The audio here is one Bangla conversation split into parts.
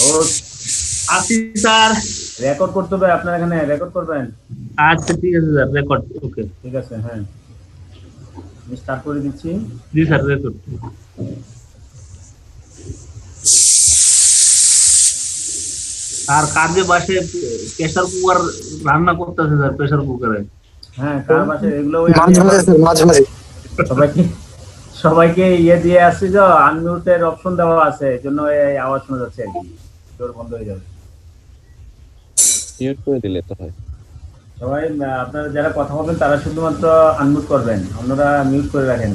ও আসি স্যার। রেকর্ড করতে হবে, আপনার এখানে রেকর্ড করবেন। আচ্ছা ঠিক আছে স্যার, রেকর্ড ওকে। ঠিক আছে, হ্যাঁ আমি স্টার্ট করে দিচ্ছি। জি স্যার, রেকর্ড। আর কার যে বাসে প্রেসার কুকার রান্না করতেছে স্যার, প্রেসার কুকারে। হ্যাঁ, কার বাসে এগুলো? ওই আমি মাঝে আবার মাঝে স্যার, মাঝে মাঝে। সবাইকে সবাইকে ইয়ে দিয়ে আসছি, যে আনমিউটের অপশন দেওয়া আছে, এই জন্য এই আওয়াজ শোনা যাচ্ছে আর কি, জোর বন্ধ হয়ে যাবে। মিউট করে দিলে তো হয়। সবাই আপনারা যারা কথা বলবেন তারা শুধুমাত্র আনমিউট করবেন, অন্যরা মিউট করে রাখেন।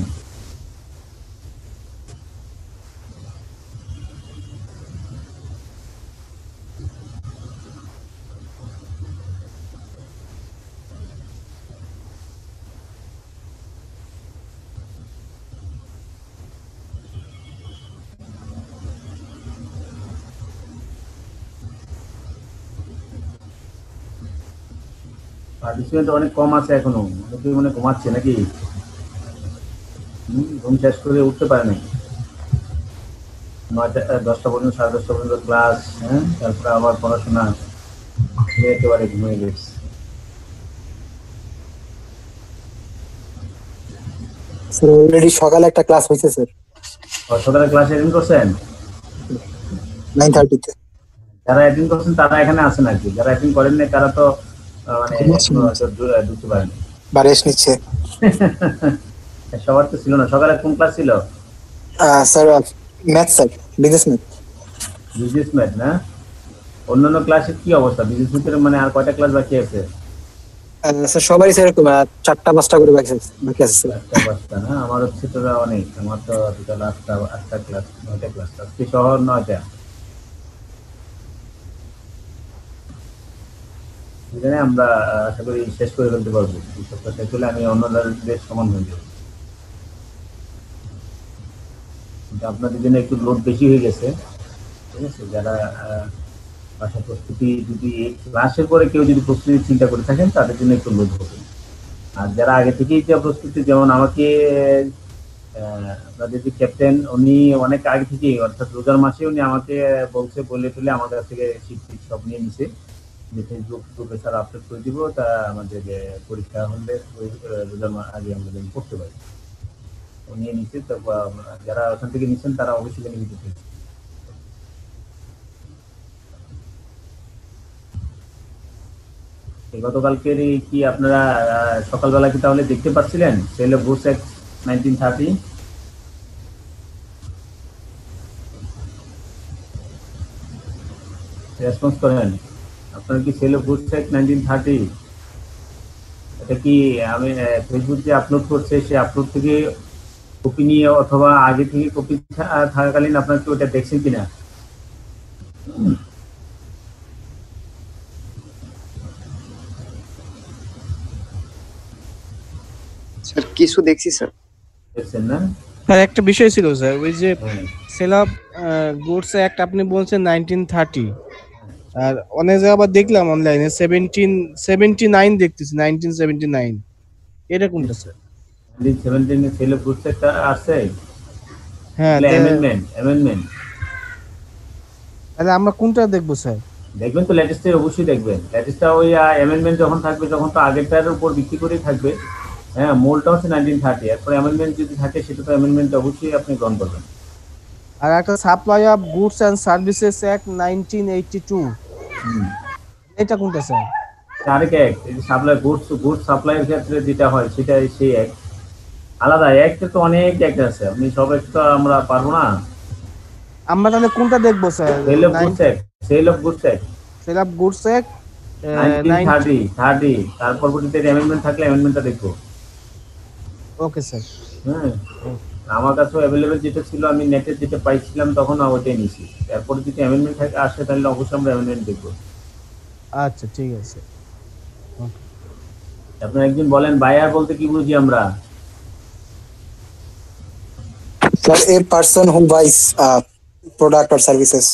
পার্টিসিপেন্ট অনেক কম আছে এখনো, অনেকেই মনে ঘুমাচ্ছে নাকি, ঘুম শেষ করে উঠতে পারে নাকি। 9টা 10টা পর্যন্ত, 10:30 পর্যন্ত ক্লাস, হ্যাঁ তারপরে আবার পড়াশোনা, একেবারে ঘুমিয়ে গেছে। স্যার অলরেডি সকালে একটা ক্লাস হয়েছে স্যার, সকালে ক্লাস অ্যাটেন্ড করছেন? 9:30 তে। যারা অ্যাটেন্ড করছেন তারা এখানে আছেন আর কি, যারা অ্যাটেন্ড করেন না তারা তো মানে ঘুমাচ্ছেন এখনো না হয়তো ঢুকতে পারেনি। বা রেস্ট নিচ্ছে। সবার তো ছিল না। সকালে কোন ক্লাস ছিল? Sir math sir, business math. Business math না? অন্যান্য ক্লাসের কি অবস্থা? বিজনেস ম্যাথের মানে আর কয়টা ক্লাস বাকি আছে? স্যার সবারই স্যার এরকম 4টা-5টা করে বাকি আছে স্যার। 4টা 5টা না? আমার হচ্ছে তো অনেক, আমার তো টোটাল 8টা ক্লাস, 9টা ক্লাস, আজকে শহর 9টা। এখানে আমরা আশা করি শেষ করে ফেলতে পারবো, এই সপ্তাহ শেষ হলে আমি অন্যদের সমান হয়ে যাবো। কিন্তু আপনাদের জন্য একটু লোড বেশি হয়ে গেছে, ঠিক আছে? যারা ভাষা প্রস্তুতি যদি ক্লাসের পরে কেউ যদি প্রস্তুতি চিন্তা করে থাকেন তাদের জন্য একটু লোড হবে। আর যারা আগে থেকেই যা প্রস্তুতি, যেমন আমাকে আপনাদের যে ক্যাপ্টেন, উনি অনেক আগে থেকেই, অর্থাৎ রোজার মাসে উনি আমাকে বলছে, বলে টলে আমার কাছ থেকে শীত সব নিয়ে নিছে, যে ফেসবুক গ্রুপে স্যার আপলোড করে দিব, তা আমাদের পরীক্ষা হলে ওই রোজার আগে আমরা যেন পড়তে পারি। ও নিয়ে নিচ্ছে, তো যারা ওখান থেকে নিচ্ছেন তারা অবশ্যই জেনে নিতে পেরেছে। গতকালকের কি আপনারা সকালবেলা কি তাহলে দেখতে পাচ্ছিলেন sale of goods act 1930? Response করেন। আপনারা কি সেল অফ গুডস অ্যাক্ট 1930 এটা কি আমি ফেসবুক যে আপলোড করছে, সে আপলোড থেকে কপি নিয়ে অথবা আগে থেকে কপি থাকাকালীন আপনারা কি ওটা দেখছেন কিনা? স্যার কিছু দেখছি স্যার। দেখছেন না? স্যার একটা বিষয় ছিল স্যার, ওই যে হ্যাঁ। সেল অফ গুডস অ্যাক্ট আপনি বলছেন 1930, আর অনেক জায়গা আবার দেখলাম অনলাইনে 1779 দেখতেছি, 1979। এটা কোনটা স্যার? 1917 সেল অফ গুডস একটা আছে, হ্যাঁ, অ্যামেন্ডমেন্ট। তাহলে আমরা কোনটা দেখবো স্যার? দেখবেন তো লেটেস্টে, অবশ্যই দেখবেন লেটেস্টটা। ওই অ্যামেন্ডমেন্ট যখন থাকবে তখন তো আগেরটার উপর ভিত্তি করেই থাকবে। হ্যাঁ, মূলটা হচ্ছে 1930, এরপর অ্যামেন্ডমেন্ট যদি থাকে সেটা তো অ্যামেন্ডমেন্ট অবশ্যই আপনি গ্রহণ করবেন। আর একটা supply of goods and services act 1982, এটা কোনটা স্যার? আরেক এক সাপ্লাই গুডস সাপ্লাইয়ের ক্ষেত্রে যেটা হয় সেটা সেই এক আলাদা। একটা তো অনেক এক আছে, আপনি সব একটা আমরা পারবো না। আমরা তাহলে কোনটা দেখবো sir? Sale of goods act, sale of goods act sale of goods act 1930, তার পরবর্তীতে অ্যামেন্ডমেন্ট থাকলে অ্যামেন্ডমেন্টটা দেখবো। Okay sir. হ্যাঁ, আমার কাছেও অ্যাভেলেবেল যেটা ছিল, আমি নেটে যেটা পাইছিলাম তখন ওইটাই নিছি। এরপরে যদি অ্যামেন্ডমেন্ট থাকে আসে তাহলে অবশ্যই আমরা অ্যামেন্ডমেন্ট দেখবো। আচ্ছা ঠিক আছে। আপনি একজন বলেন বায়ার বলতে কি বুঝি আমরা? Sir a person who buys product or services.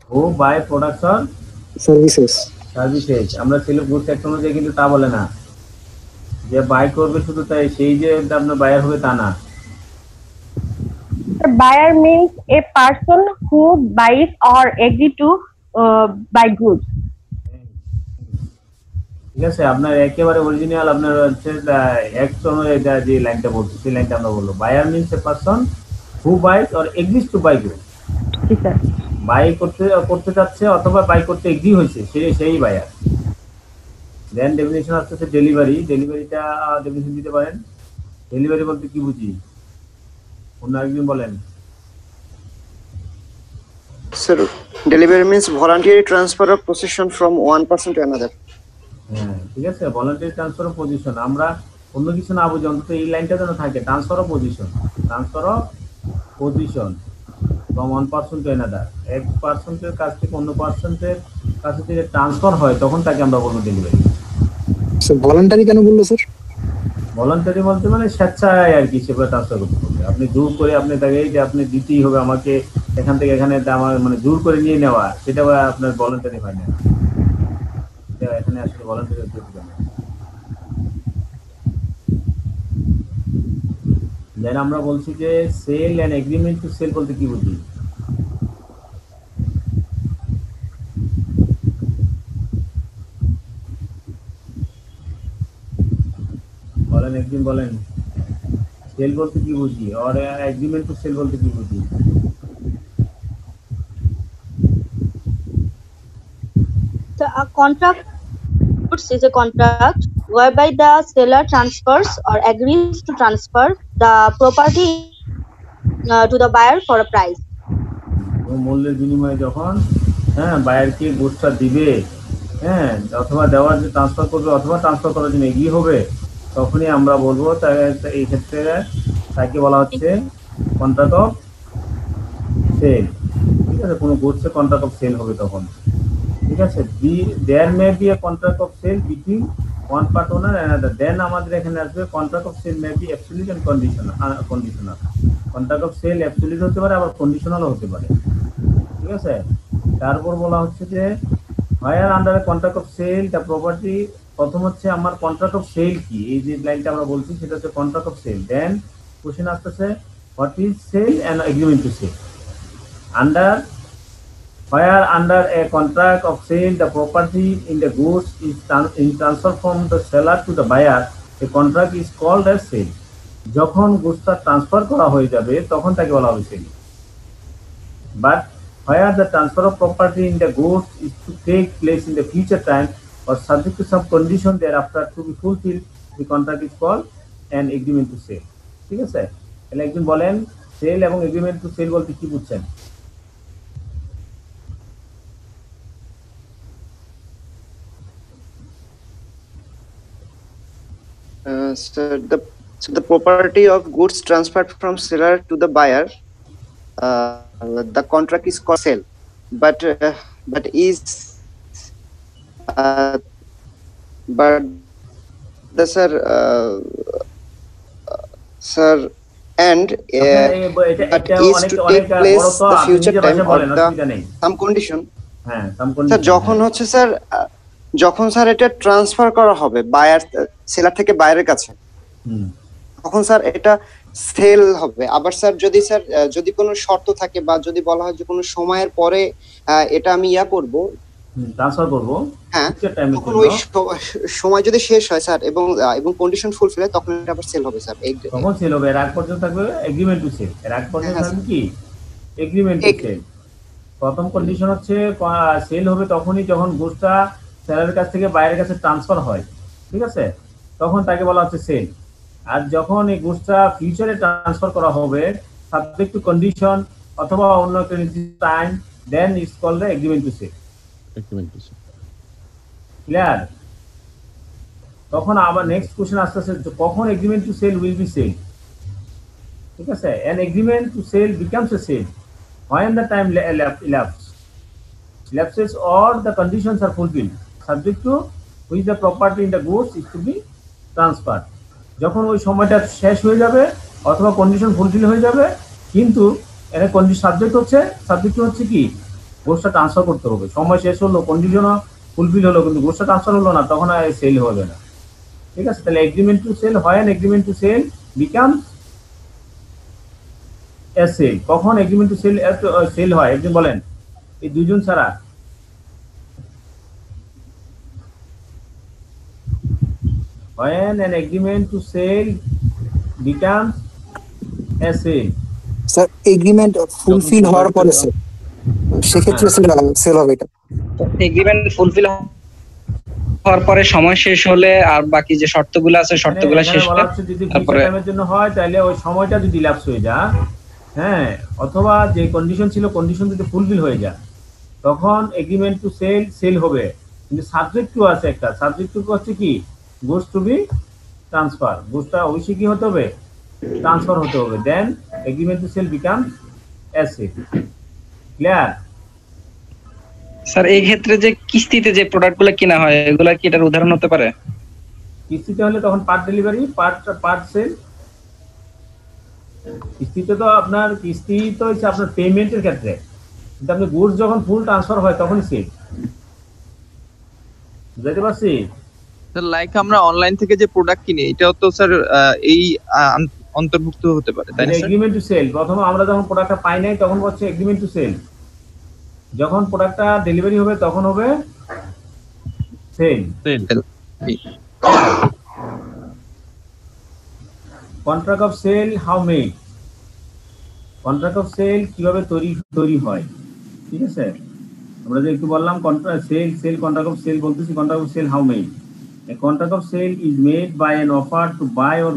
Who buy products or services. আমরা সেল অফ গুডস অ্যাক্ট অনুযায়ী কিন্তু তা বলে না যে বাই করবে শুধু তাই সেই যে আপনার বায়ার হবে তা না। buyer means a person who buys or agree to buy goods. ঠিক আছে, আপনার একেবারে অরিজিনাল আপনার হচ্ছে এটা যে লাইনটা বলছি সেই লাইনটা আমরা বলবো buyer means a person who buys or agrees to buy good. জি স্যার। বাই করতে চাচ্ছে অথবা বাই করতে এগ্রি হয়েছে সেই বায়ার। দেন ডেফিনিশন আসছে ডেলিভারিটা ডেফিনিশন দিতে পারেন। ডেলিভারি বলতে কি বুঝি, অন্য একজন বলেন। Sir, delivery means voluntary transfer of possession from one person to another. হ্যাঁ ঠিক আছে, ভলান্টারি ট্রান্সফার অফ পজিশন। আমরা অন্য কিছু না বুঝি, অন্তত এই লাইনটা যেন থাকে, transfer of position from one person to another. এক পার্সনের কাছ থেকে অন্য পার্সনের কাছে থেকে ট্রান্সফার হয় তখন তাকে আমরা বলবো ডেলিভারি। স্যার ভলান্টারি কেন বললো স্যার? ভলান্টারি বলতে মানে স্বেচ্ছায় আর কি সেভাবে ট্রান্সফার করতে হবে। আপনি জোর করে আপনি তাকে এই যে আপনি দিতেই হবে আমাকে এখান থেকে এখানে, আমার মানে জোর করে নিয়ে নেওয়া, সেটা আপনার ভলান্টারি হয় না। এখানে আসলে ভলান্টারি হতে হবে না। দেন আমরা বলছি যে sale and agreement to sale বলতে কি বুঝি? বলেন, একদিন বলেন সেল বলতে কি বুঝি আর এগ্রিমেন্ট টু সেল বলতে কি বুঝি? So a contract is a contract whereby the seller transfers or agrees to transfer the property to the buyer for a price. মূল্যের বিনিময়ে যখন বায়ারকে গুডসটা দিবে, অথবা দেওয়ার যে ট্রান্সফার করবে অথবা ট্রান্সফার করার জন্য এগিয়ে হবে, তখনই আমরা বলবো এই ক্ষেত্রে তাকে বলা হচ্ছে কন্ট্রাক্ট অফ সেল। ঠিক আছে, কোনো গুডসে কন্ট্রাক্ট অফ সেল হবে তখন। ঠিক আছে, there may be a contract of sale between one part owner and other. Then আমাদের এখানে আসবে contract of sale may be absolute and conditional. Contract of sale absolute হতে পারে, আবার কন্ডিশনালও হতে পারে। ঠিক আছে, তারপর বলা হচ্ছে যে hire under contract of sale the property. প্রথম হচ্ছে আমার কন্ট্রাক্ট অফ সেল কি, এই যে লাইনটা আমরা বলছি সেটা হচ্ছে contract of sale. Then question আসতেছে what is sale and agreement to sale. Where under a contract of sale the property in the goods is transferred from the seller to the buyer, a contract is called as sale. যখন গুডসটা ট্রান্সফার করা হয়ে যাবে তখন তাকে বলা হবে sell. But where the transfer of property in the goods is to take place in the future time or subject to some condition thereafter to be fulfilled, the contract is called an agreement to sale. ঠিক আছে, তাহলে একজন বলেন সেল এবং এগ্রিমেন্ট টু সেল বলতে কি বুঝছেন? So the property of goods transferred from seller to the buyer, the contract is called sale, but the sir and but is to take place the future time or the some condition. Sir যখন হচ্ছে স্যার যখন স্যার এটা ট্রান্সফার করা হবে বায়ার সেলার থেকে বায়ারের কাছে, তখন স্যার এটা সেল হবে। আবার স্যার যদি কোনো শর্ত থাকে বা যদি বলা হয় যে কোনো সময়ের পরে এটা আমি করব, ট্রান্সফার করব, হ্যাঁ, তখন ওই সময় যদি শেষ হয় স্যার এবং কন্ডিশন ফুলফিল হয় তখন এটা আবার সেল হবে স্যার। তখন সেল হবে। এর আগ পর্যন্ত থাকবে এগ্রিমেন্ট টু সেল। এর আগ পর্যন্ত থাকবে কি এগ্রিমেন্ট টু সেল। প্রথম কন্ডিশন হচ্ছে সেল হবে তখনই যখন গুডসটা সেলারের কাছ থেকে বাইরের কাছে ট্রান্সফার হয়। ঠিক আছে, তখন তাকে বলা হচ্ছে সেল। আর যখন এই গুডসটা ফিউচারে ট্রান্সফার করা হবে সাবজেক্ট টু কন্ডিশন অথবা অন্য একটা নির্দিষ্ট time, then it's called the agreement to sale. Clear? তখন আবার নেক্সট কোশ্চেন আসতেছে কখন agreement to sale will be sale. ঠিক আছে, an agreement to sell becomes a sale when the time elapses or the conditions are fulfilled subject to which the property in the goods is to be transferred. যখন ওই সময়টা শেষ হয়ে যাবে অথবা কন্ডিশন ফুলফিল হয়ে যাবে, কিন্তু এর কন্ডিশন সাবজেক্ট হচ্ছে কি গুডসটা ট্রান্সফার করতে হবে। সময় শেষ হলো, কন্ডিশনও ফুলফিল হলো, কিন্তু গুডসটা ট্রান্সফার হলো না, তখন আর সেল হবে না। ঠিক আছে, তাহলে এগ্রিমেন্ট টু সেল হয়, agreement to sale becomes as sale কখন এগ্রিমেন্ট টু সেল সেল হয় একজন বলেন এই দুইজন ছাড়া when an agreement to sell becomes a sale sir agreement fulfil হওয়ার পরে স্যার সেক্ষেত্রে সেল হবে এটা এগ্রিমেন্ট ফুলফিল হওয়ার পরে সময় শেষ হলে আর বাকি যে শর্তগুলো আছে শর্তগুলো শেষ হলে তারপরে টাইমের জন্য হয় তাহলে ওই সময়টা যদি ল্যাপস হয়ে যায় হ্যাঁ অথবা যে কন্ডিশন ছিল কন্ডিশন যদি ফুলফিল হয়ে যায় তখন এগ্রিমেন্ট টু সেল হবে কিন্তু সাবজেক্ট টু আছে একটা সাবজেক্ট টু হচ্ছে কি গুডস টু বি ট্রান্সফার গুডসটা অবশ্যই কি হতে হবে ট্রান্সফার হতে হবে then agreement to sale become asset clear sir এই ক্ষেত্রে যে কিস্তিতে যে প্রোডাক্টগুলো কিনা হয় এগুলা কি এটার উদাহরণ হতে পারে কিস্তিতে হলে তখন পার্ট ডেলিভারি পার্ট সেল কিস্তিতে তো আপনার কিস্তি তো হচ্ছে আপনার পেমেন্টের ক্ষেত্রে কিন্তু আপনি গুডস যখন ফুল ট্রান্সফার হয় তখনই সেল বুঝতে পারছি স্যার লাইক আমরা অনলাইন থেকে যে প্রোডাক্ট কিনি এটাও তো স্যার এই অন্তর্ভুক্ত হতে পারে তাই না স্যার এগ্রিমেন্ট টু সেল প্রথমে আমরা যখন প্রোডাক্টটা পাই নাই তখন হচ্ছে এগ্রিমেন্ট টু সেল যখন প্রোডাক্টটা ডেলিভারি হবে তখন হবে sale contract of sale how made contract of sale কিভাবে তৈরি হয় ঠিক আছে আমরা যে একটু বললাম contract sale contract of sale বলতেছি contract of sale how made a contract of sale is made by an offer to buy or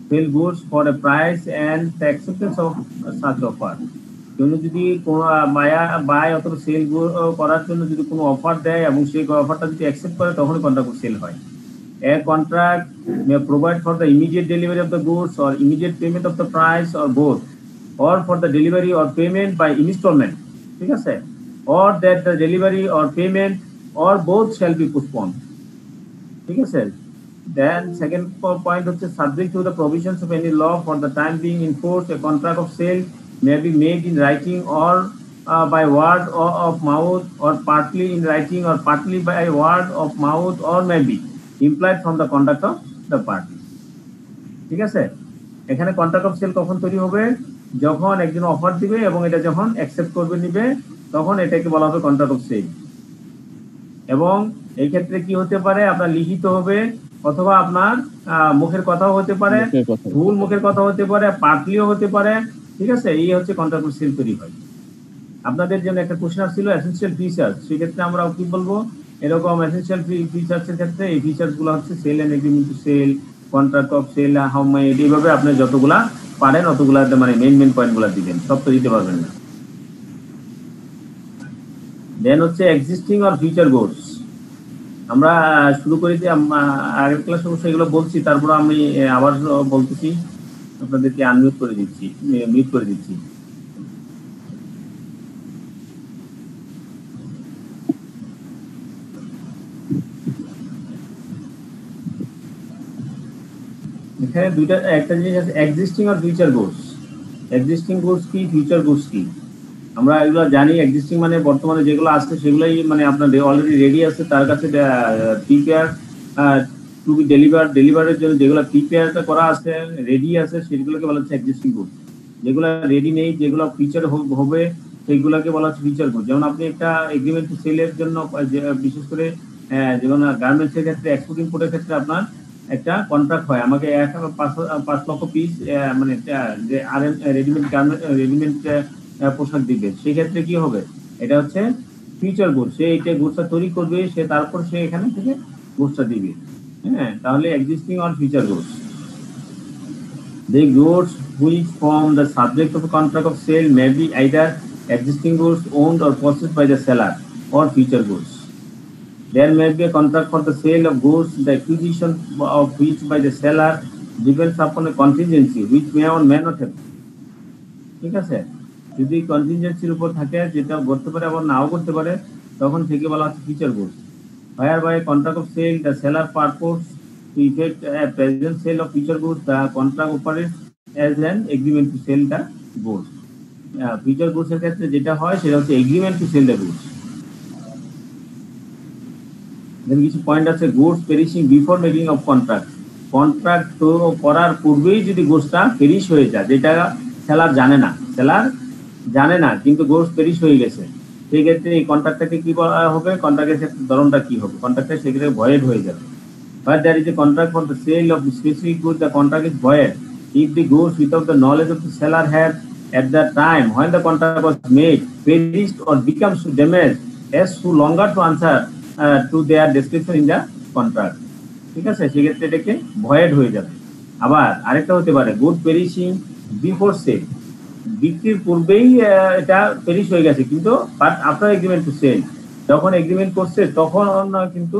sell goods for a price and the acceptance of such offer কেউ যদি কোনো বাই অথবা সেল করার জন্য যদি কোনো অফার দেয় এবং সেই অফারটা যদি অ্যাকসেপ্ট করে তখনই কন্ট্রাক্ট অফ সেল হয় A contract may provide for the immediate delivery of the goods or immediate payment of the price or both or for the delivery or payment by installment ঠিক আছে or that the delivery or payment or both shall be postponed ঠিক আছে then second point হচ্ছে subject to the provisions of any law for the time being in force a contract of sale may be made in writing or by word or of mouth or partly in writing or partly by word of mouth or may be implied from the conduct of the party ঠিক আছে এখানে কন্ট্রাক্ট অফ সেল কখন তৈরি হবে যখন একজন অফার দিবে এবং এটা যখন অ্যাকসেপ্ট করবে নিবে তখন এটাকে বলা হবে কন্ট্রাক্ট অফ সেল এবং এই ক্ষেত্রে কি হতে পারে আপনার লিখিত হবে অথবা আপনার মুখের কথাও হতে পারে ভুল মুখের কথা হতে পারে পার্টলিও হতে পারে ঠিক আছে এই হচ্ছে কন্ট্রাক্ট অফ সেল তৈরি হয় আপনাদের জন্য একটা কোশ্চেন ছিল এসেনশিয়াল ফিচার্স সেই ক্ষেত্রে আমরা কি বলবো এরকম এসেনশিয়াল ফিচার্সের ক্ষেত্রে এই ফিচার্সগুলো হচ্ছে sale and agreement to sale contract of sale how made এইভাবে আপনি যতগুলা পারেন অতগুলা মানে মেইন পয়েন্টগুলো দিবেন সব তো দিতে পারবেন না দেন হচ্ছে এক্সিস্টিং অর ফিউচার গুডস আমরা শুরু করি যে আগের ক্লাসে অবশ্যই এগুলো বলছি তারপর আমি আবার বলতেছি আপনাদেরকে আনমিউট করে দিচ্ছি মিউট করে দিচ্ছি এখানে দুইটা একটা জিনিস আছে এক্সিস্টিং আর ফিউচার গুডস এক্সিস্টিং গুডস কি ফিউচার গুডস কি আমরা এগুলো জানি এক্সিস্টিং মানে বর্তমানে যেগুলো আসছে সেগুলোই মানে আপনার অলরেডি রেডি আছে তার কাছে প্রিপেয়ার টু বি ডেলিভারের জন্য যেগুলো প্রিপেয়ারটা করা আছে রেডি আছে সেগুলোকে বলা হচ্ছে এক্সিস্টিং গুড যেগুলো রেডি নেই যেগুলো ফিউচার হবে সেইগুলোকে বলা হচ্ছে ফিউচার গুড যেমন আপনি একটা এগ্রিমেন্ট টু সেলের জন্য বিশেষ করে যেমন গার্মেন্টসের ক্ষেত্রে এক্সপোর্ট ইম্পোর্টের ক্ষেত্রে আপনার একটা কন্ট্রাক্ট হয় আমাকে 5 লক্ষ পিস মানে যে রেডিমেড পোশাক দিবে সেই ক্ষেত্রে কি হবে এটা হচ্ছে ফিউচার গুড সে এইটা গুডসটা তৈরি করবে সে তারপর সে এখানে থেকে গুডসটা দিবে হ্যাঁ তাহলে existing or future goods the goods which form the subject of a contract of sale may be either existing goods owned or possessed by the seller or future goods. There may be a contract for the sale of goods, the acquisition of which by the seller depends upon a contingency which may or may not happen. ঠিক আছে যদি কন্টিনজেন্সির উপর থাকে যেটা করতে পারে আবার নাও করতে পারে তখন থেকে বলা হচ্ছে future goods whereby contract of sale the seller purports to effect a present sale of future goods the contract operates as an agreement to sell the goods future goods এর ক্ষেত্রে যেটা হয় সেটা হচ্ছে agreement to sell the goods দেন কিছু পয়েন্ট আছে goods perishing before making of contract তো করার পূর্বেই যদি গুডসটা পেরিশ হয়ে যায় যেটা সেলার জানে না কিন্তু গুডস পেরিশ হয়ে গেছে, সেই ক্ষেত্রে এই কন্ট্রাক্টটাকে কি হবে, কন্ট্রাক্টের ক্ষেত্রে ধরনটা কি হবে, কন্ট্রাক্টটা সেক্ষেত্রে ভয়েড হয়ে যাবে। But there is a contract for the sale of the specific goods, the contract is void if the goods without the knowledge of the seller have at the time when the contract was made perished or becomes damaged as to longer to answer to their description in the contract। ঠিক আছে, সেক্ষেত্রে এটাকে ভয়েড হয়ে যাবে। আবার আরেকটা হতে পারে গুড পেরিশিং বিফোর সেল, বিক্রির পূর্বেই এটা পেরিশ হয়ে গেছে কিন্তু but after agreement to sale, যখন এগ্রিমেন্ট করছে তখন কিন্তু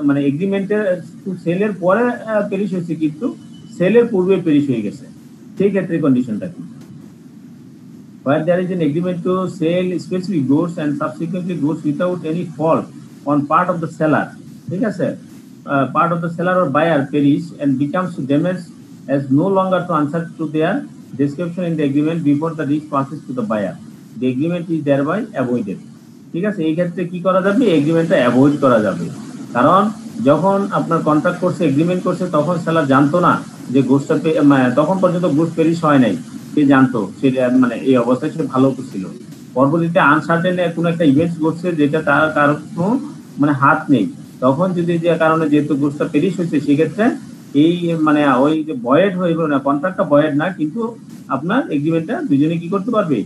মানে এগ্রিমেন্টের টু সেলের পরে পেরিশ হয়েছে কিন্তু সেলের পূর্বে পেরিশ হয়ে গেছে, সেই ক্ষেত্রে কন্ডিশনটা কি? Where there is an agreement to sell specific goods and subsequently goods without any fault on part of the seller, ঠিক আছে, part of the seller or buyer perish and becomes damaged as no longer to answer to their description in the agreement before the risk passes to the buyer, the agreement is thereby avoided। ঠিক আছে, এই ক্ষেত্রে কি করা যাবে, এগ্রিমেন্টটা অ্যাভয়েড করা যাবে। কারণ যখন আপনার কন্ট্রাক্ট করছে, এগ্রিমেন্ট করছে, তখন সেলার জানতো না যে গুডসটা, তখন পর্যন্ত গুডস পেরিশ হয় নাই, সে জানতো সে মানে এই অবস্থায় সে ভালো ছিল। পরবর্তীতে আনসার্টেন কোনো একটা ইভেন্টস ঘটছে যেটা তার কারো মানে হাত নেই, তখন যদি যে কারণে যেহেতু গুডসটা পেরিশ হয়েছে সেক্ষেত্রে এই মানে ওই যে ভয়েড হয়ে গেল না, কন্ট্রাক্টটা ভয়েড না কিন্তু আপনার এগ্রিমেন্টটা দুজনে কি করতে পারবে,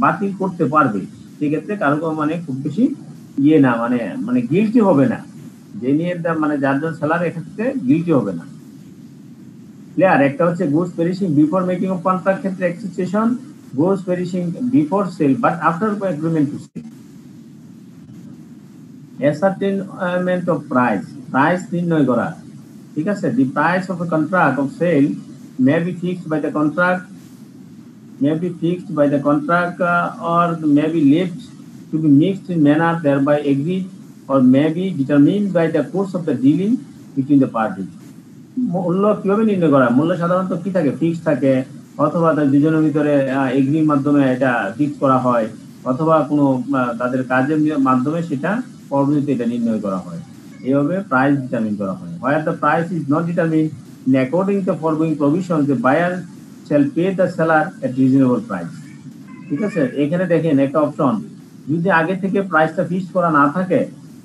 বাতিল করতে পারবে। সেক্ষেত্রে কারো মানে খুব বেশি ইয়ে না, মানে গিল্টি হবে না, যে নিয়ে মানে যার জন্য সেলার এক্ষেত্রে গিল্টি হবে না। ক্লিয়ার? একটা হচ্ছে goods perishing before making of contract ক্ষেত্রে exception, goods perishing before sale but after agreement to sale. Ascertainment of price নির্ণয় করা, ঠিক আছে, the price of a contract of sale may be fixed by the contract or may be left to be mixed in manner thereby agreed or may be determined by the course of the dealing between the parties। মূল্য কিভাবে নির্ণয় করা? মূল্য সাধারণত কি থাকে, ফিক্স থাকে, অথবা দুজনের ভিতরে এগ্রির মাধ্যমে এটা ফিক্স করা হয়, অথবা কোনো তাদের কাজের মাধ্যমে সেটা পরবর্তীতে এটা নির্ণয় করা হয়। এইভাবে প্রাইস ডিটারমিন করা হয়। Where the price is not determined in according to the foregoing provisions, the buyer shall pay the seller at reasonable price। ঠিক আছে, এখানে দেখেন একটা অপশন, যদি আগে থেকে প্রাইসটা ফিক্স করা না থাকে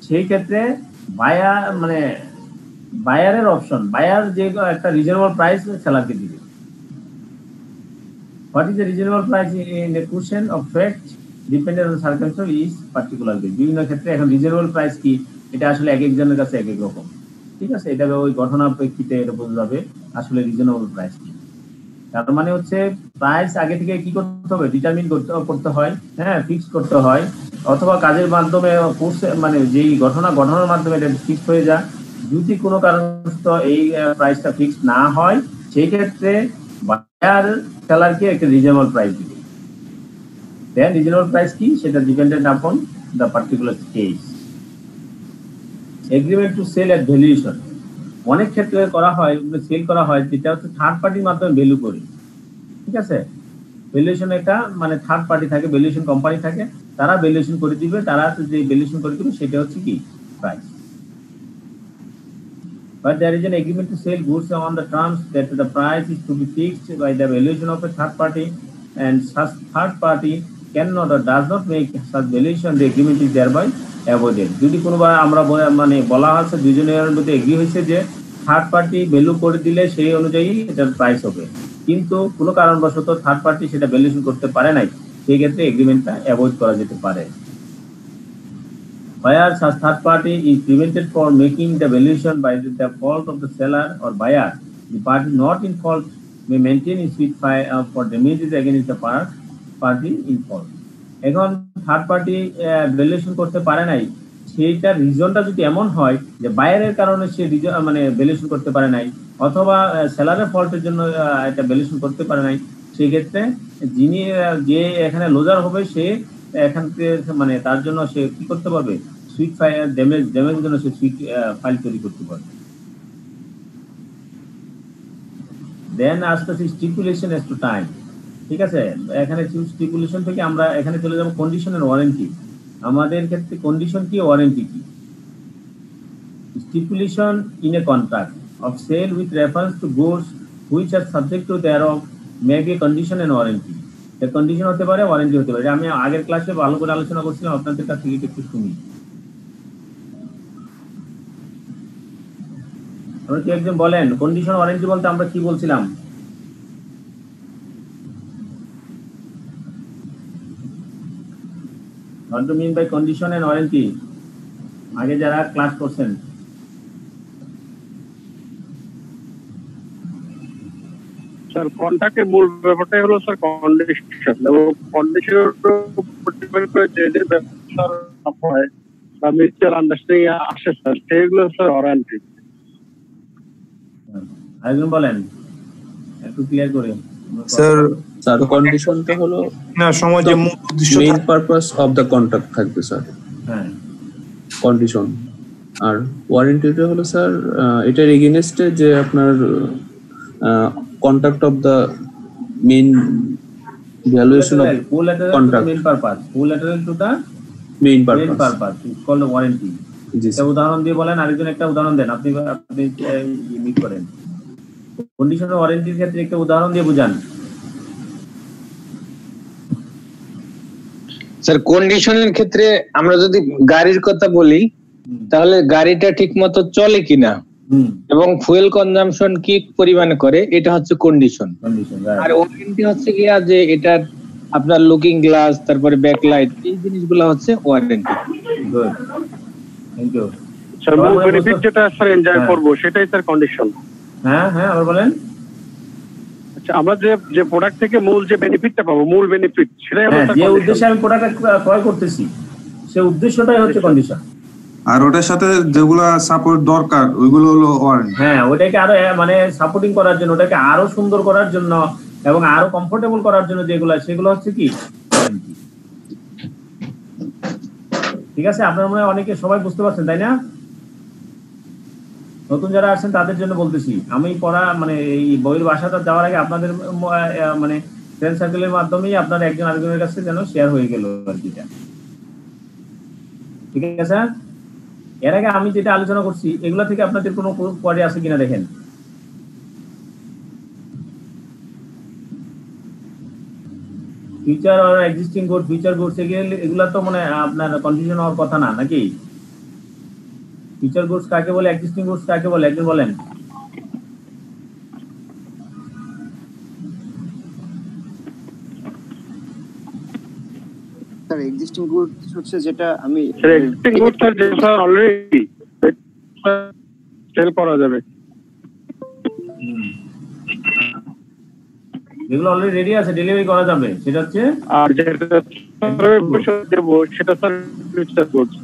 সেই ক্ষেত্রে বায়ারের অপশন, বায়ার যে একটা রিজনেবল প্রাইস সেলারকে দিবে। What is the reasonable price in a question of fact dependent on circumstance is particular. বিভিন্ন ক্ষেত্রে এখন রিজনেবল প্রাইস কি এটা আসলে এক একজনের কাছে এক এক রকম। ঠিক আছে, এটা ওই ঘটনার প্রেক্ষিতে এটা বোঝা যাবে আসলে রিজনেবল প্রাইস কি। তার মানে হচ্ছে প্রাইস আগে থেকে কি করতে হবে, ডিটারমিন করতে হয়, হ্যাঁ, ফিক্স করতে হয়, অথবা কাজের মাধ্যমে মানে যেই ঘটনার মাধ্যমে এটা ফিক্স হয়ে যায়। যদি কোনো কারণবশত এই প্রাইসটা ফিক্স না হয় সেই ক্ষেত্রে বায়ার সেলারকে একটা রিজনেবল প্রাইস দিবে। দেন রিজনেবল প্রাইস কি সেটা dependent upon the particular case. Agreement to sale at valuation অনেক ক্ষেত্রে করা হয়, সেল করা হয় যেটা হচ্ছে থার্ড পার্টির মাধ্যমে ভ্যালু করে। ঠিক আছে, ভ্যালুয়েশন একটা মানে থার্ড পার্টি থাকে, ভ্যালুয়েশন কোম্পানি থাকে, তারা ভ্যালুয়েশন করে দিবে, তারা যে ভ্যালুয়েশন করে দিবে সেটা হচ্ছে কি price. But there is an agreement to sell goods on the terms that the price is to be fixed by the valuation of a third party, and such third party cannot or does not make such valuation, the agreement is thereby avoided। যদি কোনোবার আমরা মানে বলা হচ্ছে দুজনের মধ্যে এগ্রি হয়েছে যে থার্ড পার্টি ভ্যালু করে দিলে সেই অনুযায়ী এটার প্রাইস হবে, কিন্তু কোনো কারণবশত থার্ড পার্টি সেটা ভ্যালুয়েশন করতে পারে নাই, সেই ক্ষেত্রে এগ্রিমেন্টটা অ্যাভয়েড করা যেতে পারে। Where such third party is prevented from making the valuation by the fault of the seller or buyer, the party not in fault may maintain its suit for damages against the party in fault। এখন থার্ড পার্টি ভ্যালুয়েশন করতে পারে নাই, সেইটার রিজনটা যদি এমন হয় যে বায়ারের কারণে সে মানে ভ্যালুয়েশন করতে পারে নাই, অথবা সেলারের ফল্টের জন্য এটা ভ্যালুয়েশন করতে পারে নাই, সেই ক্ষেত্রে যিনি যে এখানে লোজার হবে সে এখান থেকে মানে তার জন্য সে কি করতে পারবে, সুইট ফাইল ড্যামেজের জন্য সে সুইট ফাইল তৈরি করতে পারবে। দেন আসতেছে স্টিপুলেশন এস টু টাইম। ঠিক আছে, এখানে স্টিপুলেশন থেকে আমরা এখানে চলে যাব কন্ডিশনের ওয়ারেন্টি। আমাদের ক্ষেত্রে কন্ডিশন কি, ওয়ারেন্টি কি। Stipulation in a contract of sale with reference to goods which are subject to thereof may be a condition and warranty। Condition হতে পারে, ওয়ারেন্টি হতে পারে। আমি আগের ক্লাসে ভালো করে আলোচনা করছিলাম, আপনাদের কাছ থেকে একটু শুনি। আমরা কি একজন বলেন কন্ডিশন ওয়ারেন্টি বলতে আমরা কি বলছিলাম? What do you mean by condition and warranty? আগে যারা ক্লাস করছেন স্যার, কন্ট্রাক্টের মূল ব্যাপারটাই হলো স্যার কন্ডিশন, এবং কন্ডিশনের উপর ডিপেন্ড করে যে যে ব্যবসার হয় বা মিউচুয়াল আন্ডারস্ট্যান্ডিং আসে স্যার, সেগুলো স্যার ওয়ারেন্টি। আরেকজন বলেন একটু ক্লিয়ার করে। স্যার কন্ডিশনটা হলো না সমাজে মূল উদ্দেশ্য main purpose of the contract থাকবে স্যার, হ্যাঁ কন্ডিশন। আর ওয়ারেন্টিটা হলো স্যার এটার এগেইনস্টে যে আপনার contract of the main valuation of contract, main purpose, collateral to the main main purpose is called warranty. একটা উদাহরণ দিয়ে বলেন, আরেকজন একটা উদাহরণ দেন, আপনি মিট করেন। কন্ডিশন ওয়ারেন্টির ক্ষেত্রে একটা উদাহরণ দিয়ে বুঝান। স্যার কন্ডিশনের ক্ষেত্রে আমরা যদি গাড়ির কথা বলি, তাহলে গাড়িটা ঠিকমতো চলে কিনা এবং ফুয়েল কনজাম্পশন কি পরিমাণে করে, এটা হচ্ছে কন্ডিশন। আর ওয়ারেন্টি হচ্ছে গিয়া যে এটা আপনার লুকিং গ্লাস, তারপরে ব্যাকলাইট, এই জিনিসগুলো হচ্ছে warranty. Good, thank you sir. মূল বেনিফিট যেটা স্যার এনজয় করব সেটাই স্যার কন্ডিশন। হ্যাঁ হ্যাঁ, আবার বলেন। আচ্ছা, আমরা যে প্রোডাক্ট থেকে মূল যে বেনিফিটটা পাবো, মূল বেনিফিট সেটাই হলো যে উদ্দেশ্যে আমি প্রোডাক্টটা ক্রয় করতেছি, সেই উদ্দেশ্যটাই হচ্ছে কন্ডিশন। আর ওটার সাথে যেগুলো সাপোর্ট দরকার ওইগুলো হলো ওয়ারেন্টি। হ্যাঁ, ওটাকে আরো মানে সাপোর্টিং করার জন্য, ওটাকে আরো সুন্দর করার জন্য এবং আরো কমফোর্টেবল করার জন্য যেগুলো, সেগুলো হচ্ছে কি ওয়ারেন্টি। ঠিক আছে, আপনারা মনে হয় অনেকে সবাই বুঝতে পারছেন, তাই না? নতুন যারা আছেন তাদের জন্য বলতেছি, আমি পড়া মানে এই বইয়ের ভাষাটা যাওয়ার আগে আপনাদের মানে ফ্রেন্ড সার্কেলের মাধ্যমেই আপনার একজন আরেকজনের কাছে যেন শেয়ার হয়ে গেল আর কি। ঠিক আছে, এর আগে আমি যেটা আলোচনা করছি এগুলো থেকে আপনাদের কোনো কোয়ারি আছে কিনা দেখেন। ফিউচার আর এক্সিস্টিং গুড, ফিউচার গুডস এগুলা তো মানে আপনার কনফিউশন হওয়ার কথা না, নাকি? ফিউচার গুডস কাকে বলে, এক্সিস্টিং গুডস কাকে বলে, একজন বলেন। স্যার এক্সিস্টিং গুডস হচ্ছে যেটা আমি এক্সিস্টিং গুডস আর যেটা অলরেডি সেল করা যাবে, যেগুলো অলরেডি রেডি আছে, ডেলিভারি করা যাবে, সেটা হচ্ছে। আর যেটা দেব সেটা স্যার ফিউচার গুডস।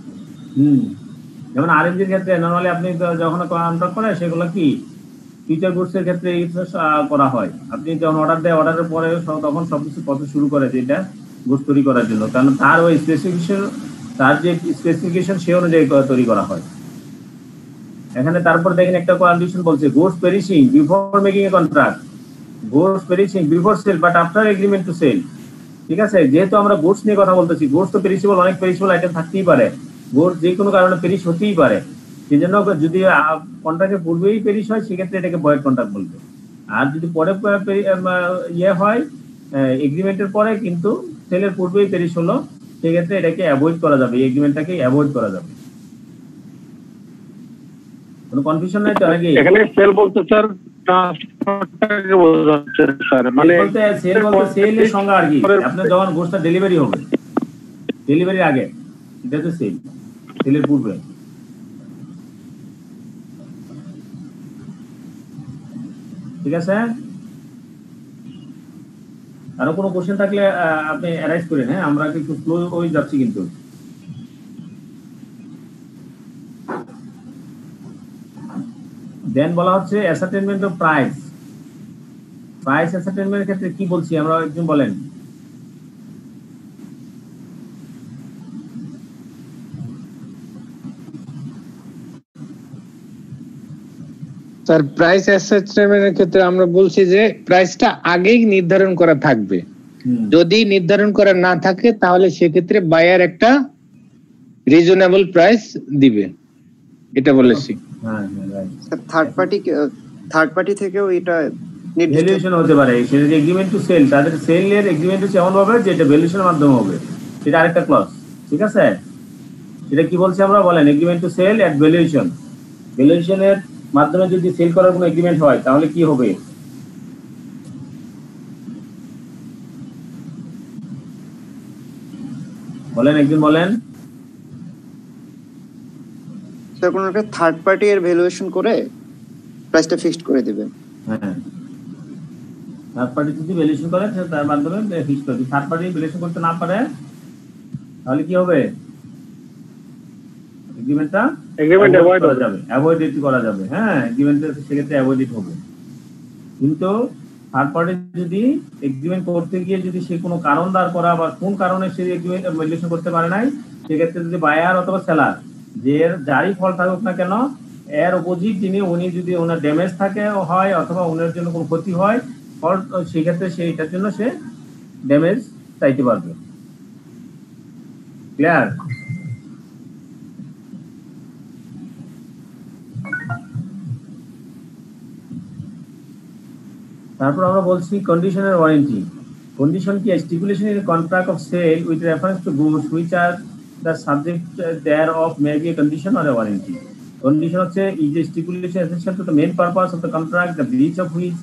যেমন আরএমজির ক্ষেত্রে নরমালি আপনি যখন কন্ট্রাক্ট করেন সেগুলো কি ফিউচার গুডস এর ক্ষেত্রে করা হয়। আপনি যখন অর্ডার দেয়, অর্ডারের পরে তখন সবকিছু প্রসেস শুরু করে যে এটা গুডস তৈরি করার জন্য, কারণ তার ওই স্পেসিফিকেশন, তার যে স্পেসিফিকেশন সে অনুযায়ী তৈরি করা হয়। এখানে তারপর দেখেন একটা কন্ডিশন বলছে, goods perishing before making a contract, goods perishing before sale but after agreement to sale. ঠিক আছে, যেহেতু আমরা গুডস নিয়ে কথা বলতেছি, গুডস তো পেরিশেবল, অনেক পেরিশেবল আইটেম থাকতেই পারে, গুডস যে কোনো কারণে পেরিশ হতেই পারে। সেই জন্য যদি কন্ট্রাক্টের পূর্বেই পেরিশ হয় সেক্ষেত্রে এটাকে ভয়েড কন্ট্রাক্ট বলবে। আর যদি পরে ইয়ে হয় এগ্রিমেন্টের পরে কিন্তু সেলের পূর্বেই পেরিশ হলো, সেক্ষেত্রে এটাকে অ্যাভয়েড করা যাবে, এই এগ্রিমেন্টটাকে অ্যাভয়েড করা যাবে। কোনো কনফিউশন নাই তো? নাকি এখানে সেল বলতে স্যার ট্রান্সফারটাকে বোঝাচ্ছে স্যার, মানে বলতে সেল বলতে সেলের সংজ্ঞা আর কি, আপনার যখন গোশটা ডেলিভারি হবে, ডেলিভারির আগে এটা তো সেল, সেলের পূর্বে। ঠিক আছে, আরো কোনো কোশ্চেন থাকলে আপনি অ্যারাইজ করেন। হ্যাঁ, আমরা একটু স্লো হয়ে যাচ্ছি কিন্তু। দেন বলা হচ্ছে অ্যাসার্টেনমেন্ট অফ প্রাইস। প্রাইস অ্যাসার্টেনমেন্টের ক্ষেত্রে কি বলছি আমরা, একজন বলেন। স্যার প্রাইস অ্যাসেসমেন্টের ক্ষেত্রে আমরা বলছি যে প্রাইসটা আগেই নির্ধারণ করা থাকবে, যদি নির্ধারণ করা না থাকে তাহলে সেক্ষেত্রে বায়ার একটা রিজনেবল প্রাইস দিবে, এটা বলেছি। থার্ড পার্টি থেকেও এটা ভ্যালুয়েশন হতে পারে। সেটা যে এগ্রিমেন্ট টু সেল, তাদের সেলের এগ্রিমেন্ট হচ্ছে এমন ভাবে যেটা ভ্যালুয়েশনের মাধ্যমে হবে, সেটা আরেকটা ক্লজ। ঠিক আছে, সেটা কি বলছি আমরা বলেন, agreement to sale at valuation. ভ্যালুয়েশনের মাধ্যমে যদি সেল করার কোনো এগ্রিমেন্ট হয় তাহলে কি হবে? বলেন, একদিন বলেন। স্যার কোন একটা থার্ড পার্টি এর ভ্যালুয়েশন করে প্রাইসটা ফিক্সড করে দিবে। হ্যাঁ, থার্ড পার্টি যদি ভ্যালুয়েশন করে তার মাধ্যমে ফিক্সড করে দিবে। থার্ড পার্টি ভ্যালুয়েশন করতে না পারে তাহলে কি হবে? এগ্রিমেন্টটা অ্যাভয়েড করা যাবে, অ্যাভয়েড করা যাবে। হ্যাঁ, এগ্রিমেন্টের সেক্ষেত্রে অ্যাভয়েড হবে। কিন্তু থার্ড পার্টি যদি এগ্রিমেন্ট করতে গিয়ে যদি সে কোনো কারণ দাঁড় করা বা কোন কারণে সে এগ্রিমেন্ট ভ্যালুয়েশন করতে পারে নাই, সেক্ষেত্রে যদি বায়ার অথবা সেলার যে যারই ফল থাকুক না কেন, এর অপোজিট যিনি উনি যদি ওনার ড্যামেজ থাকে হয় অথবা ওনার জন্য কোনো ক্ষতি হয়, সেক্ষেত্রে সে এটার জন্য সে ড্যামেজ চাইতে পারবে। ক্লিয়ার? তারপর আমরা বলছি কন্ডিশনের ওয়ারেন্টি। কন্ডিশন কি? Stipulation in contract of sale with reference to goods which are the subject thereof may be a condition or a warranty. Condition হচ্ছে is a stipulation essential to the main purpose of the contract, the breach of which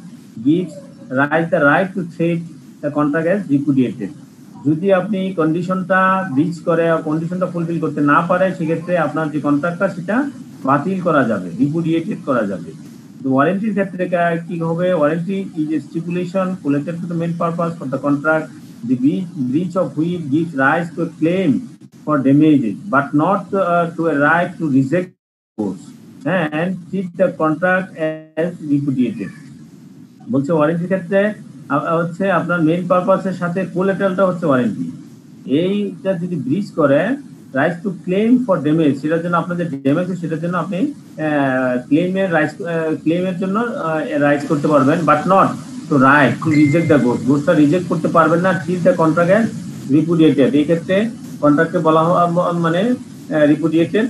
gives right to threat the contract as repudiated. যদি আপনি কন্ডিশনটা ব্রিচ করে, কন্ডিশনটা ফুলফিল করতে না পারে, সেক্ষেত্রে আপনার যে কন্ট্রাক্টটা সেটা বাতিল করা যাবে, রিপুডিয়েটেড করা যাবে। ওয়ারেন্টির ক্ষেত্রে কি হবে? Warranty is a stipulation collected to the main purpose for the contract, the breach of which gives rise to a claim for damages but not to a right to reject force and treat the contract as repudiated. বলছে ওয়ারেন্টির ক্ষেত্রে হচ্ছে আপনার মেইন পারপাসের সাথে কোলেটারালটা হচ্ছে ওয়ারেন্টি। এইটা যদি ব্রিচ করে, right to claim for damage, সেটার জন্য আপনার যে ড্যামেজ সেটার জন্য আপনি ক্লেমের জন্য রাইট করতে পারবেন, but not to right to reject the গুডসটা রিজেক্ট করতে পারবেন না। ঠিক দ্য কন্ট্রাক্ট অ্যাজ রিপুডিয়েটেড, এই ক্ষেত্রে কন্ট্রাক্টকে বলা হয় মানে রিপুডিয়েটেড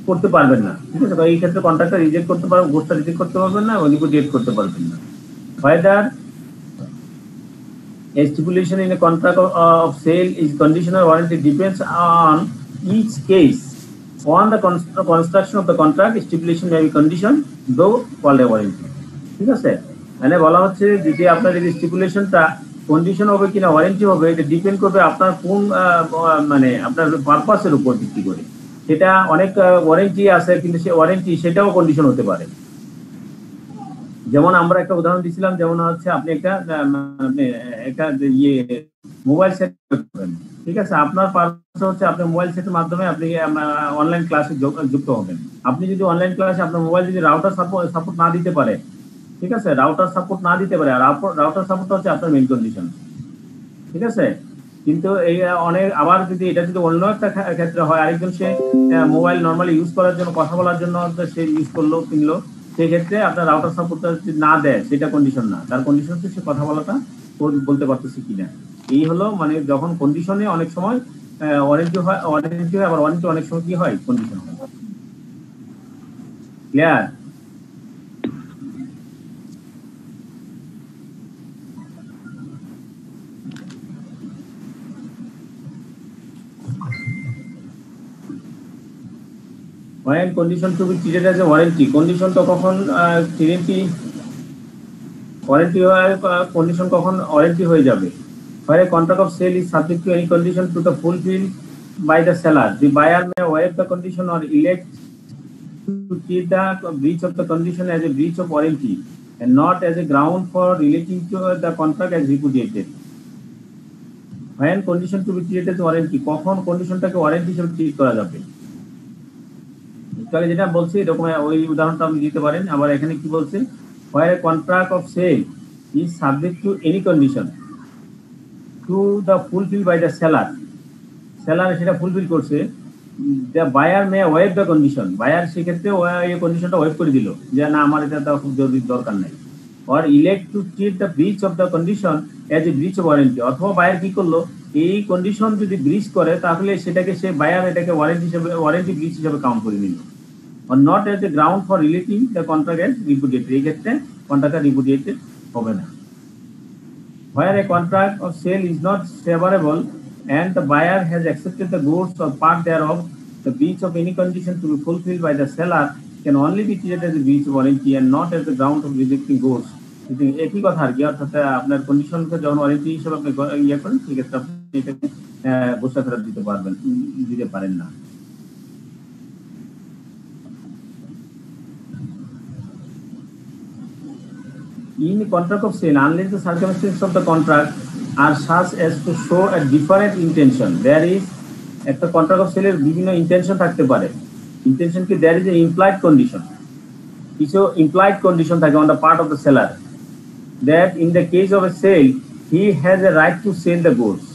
করতে পারবেন না। ঠিক আছে, এই ক্ষেত্রে কন্ট্রাক্টটা রিজেক্ট করতে পারবেন, গুডসটা রিজেক্ট করতে পারবেন না এবং রিপুডিয়েট করতে পারবেন না। Whether a stipulation in a contract of sale is conditional warranty depends on each case. On the construction of the contract, stipulation may be conditioned though called a warranty. ঠিক আছে, মানে বলা হচ্ছে যদি আপনার এই স্টিপুলেশনটা কন্ডিশন হবে কিনা ওয়ারেন্টি হবে, এটা ডিপেন্ড করবে আপনার কোন মানে আপনার পারপাসের উপর ভিত্তি করে। সেটা অনেক ওয়ারেন্টি আছে, কিন্তু সে ওয়ারেন্টি সেটাও কন্ডিশন হতে পারে। যেমন আমরা একটা উদাহরণ দিছিলাম, যেমন হচ্ছে আপনি একটা মোবাইল সেট করবেন। ঠিক আছে, আপনার পারপাস হচ্ছে আপনার মোবাইল সেটের মাধ্যমে আপনি অনলাইন ক্লাসে যুক্ত হবেন। আপনি যদি অনলাইন ক্লাসে আপনার মোবাইল যদি রাউটার সাপোর্ট না দিতে পারে, ঠিক আছে, রাউটার সাপোর্ট না দিতে পারে, আর রাউটার সাপোর্ট হচ্ছে আপনার মেইন কন্ডিশন। ঠিক আছে, কিন্তু এই অনেক আবার যদি এটা যদি অন্য একটা ক্ষেত্রে হয়, আরেকজন সে মোবাইল নর্মালি ইউজ করার জন্য, কথা বলার জন্য সে ইউজ করলো, কিনলো, সেক্ষেত্রে আপনার রাউটার সাপোর্টটা যদি না দেয়, সেটা কন্ডিশন না। তার কন্ডিশন হচ্ছে সে কথা বলাটা বলতে পারতেছে কিনা। এই হলো মানে যখন কন্ডিশনে অনেক সময় ওয়ারেন্টি হয়, আবার ওয়ারেন্টি অনেক সময় কি হয়, কন্ডিশন হয়। Clear? When condition to be treated as a warranty, condition তো কখন condition কখন warranty হয়ে যাবে? Where a contract of sale is subject to any condition to the fulfilled by the seller, the buyer may waive the condition or elect to treat the breach of the condition as a breach of warranty and not as a ground for relating to the contract as repudiated. When condition to be treated as warranty, কখন কন্ডিশনটাকে ওয়ারেন্টি হিসেবে ট্রিট করা যাবে? যেটা বলছি এরকম ওই উদাহরণটা আপনি দিতে পারেন। আবার এখানে কি বলছে, where a contract of sale is subject to any condition to the fulfilled by the seller, seller সেটা ফুলফিল করছে, the buyer may waive the condition, buyer সেক্ষেত্রে এই কন্ডিশনটা ওয়েভ করে দিল যে না আমার এটা খুব জরুরি দরকার নাই, or elect to treat the breach of the condition as a breach of warranty, অথবা বায়ার কি করলো, এই কন্ডিশন যদি ব্রিচ করে তাহলে সেটাকে সে বায়ার এটাকে ওয়ারেন্টি ব্রিচ হিসেবে কাউন্ট করে নিল। or not as a ground for relating the contract as repudiated, এই ক্ষেত্রে কন্ট্রাক্টটা রিপুডিয়েটেড হবে না। Where a contract of sale is not favorable and the buyer has accepted the goods or part thereof, the breach of any condition to be fulfilled by the seller can only be treated as a breach of warranty and not as the ground of rejecting goods. একই কথা আর কি, অর্থাৎ আপনার কন্ডিশনকে যখন ওয়ারেন্টি হিসেবে আপনি ইয়ে করেন, সেক্ষেত্রে আপনি এটাকে বস্তা ফেরত দিতে পারেন না। In contract of sale, unless the circumstances of the contract are such as to show a different intention, there is একটা কন্ট্রাক্ট অফ সেলের বিভিন্ন ইন্টেনশন থাকতে পারে। ইন্টেনশন কি, there is a implied condition, কিছু implied condition থাকে on the part of the seller, that in the case of a sale he has a right to sell the goods,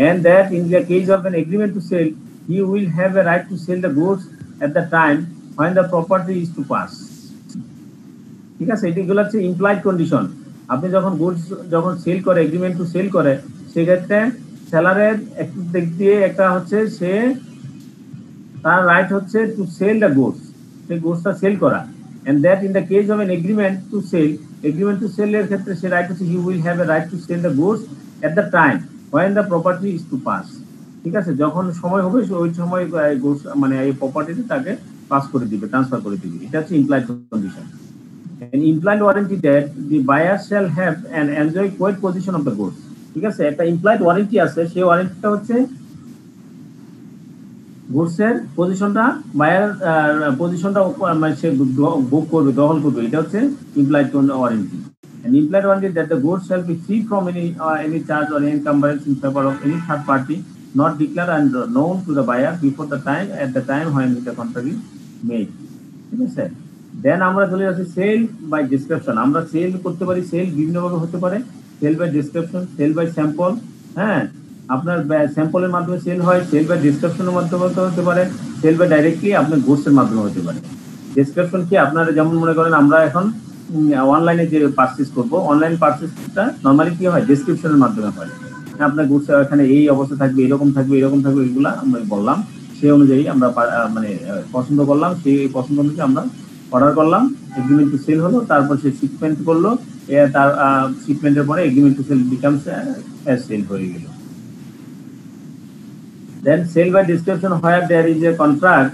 and that in the case of an agreement to sell he will have a right to sell the goods at the time when the property is to pass। ঠিক আছে, এগুলো হচ্ছে ইমপ্লাইড কন্ডিশন। আপনি যখন গুডস যখন সেল করে, এগ্রিমেন্ট টু সেল করে, সেক্ষেত্রে সেলারের একটু দিক দিয়ে একটা হচ্ছে সে তার রাইট হচ্ছে টু সেল দ্য গুডস, সেই গুডসটা সেল করা, and that in the case of an agreement to sale, agreement to সেলের ক্ষেত্রে সে রাইট হচ্ছে he will have a right to sale the goods at the time when the property is to pass. ঠিক আছে, যখন সময় হবে ওই সময় গুডস মানে এই প্রপার্টিতে তাকে পাস করে দিবে, ট্রান্সফার করে দিবে। এটা হচ্ছে implied condition. An implied warranty that the buyer shall have and enjoy quote position of the goods। ঠিক আছে, একটা ইমপ্লাইড ওয়ারেন্টি আছে, সেই ওয়ারেন্টিটা হচ্ছে গুডসের পজিশনটা, বায়ার পজিশনটা মানে সে বুক করবে, দখল করবে, এটা হচ্ছে implied warranty. An implied warranty that the goods shall be free from any charge or encumbrance in favor of any third party not declared and known to the buyer before the time at the time when the contract is made। ঠিক আছে, দেন আমরা চলে যাচ্ছি সেল বাই ডিসক্রিপশন। আমরা সেল করতে পারি, সেল বিভিন্নভাবে হতে পারে, sale by description, sale by sample. হ্যাঁ, আপনার স্যাম্পলের মাধ্যমে সেল হয়, সেল বাই ডিসক্রিপশনের মাধ্যমে হতে পারে, সেল বাই ডাইরেক্টলি আপনার গুডসের মাধ্যমে হতে পারে। ডিসক্রিপশন কি, আপনারা যেমন মনে করেন আমরা এখন অনলাইনে যে পারচেস করবো, অনলাইন পারচেসটা নর্মালি কি হয়, ডিসক্রিপশনের মাধ্যমে হয়। আপনার গুডস এখানে এই অবস্থা থাকবে, এরকম থাকবে, এরকম থাকবে, এগুলা আমরা বললাম, সেই অনুযায়ী আমরা মানে পছন্দ করলাম, সেই পছন্দ অনুযায়ী আমরা অর্ডার করলাম, এগ্রিমেন্ট টু সেল হলো, তারপর সে শিপমেন্ট করলো, তার শিপমেন্টের পরে agreement to sale becomes as sale হয়ে গেল। Then sale by description, where there is a contract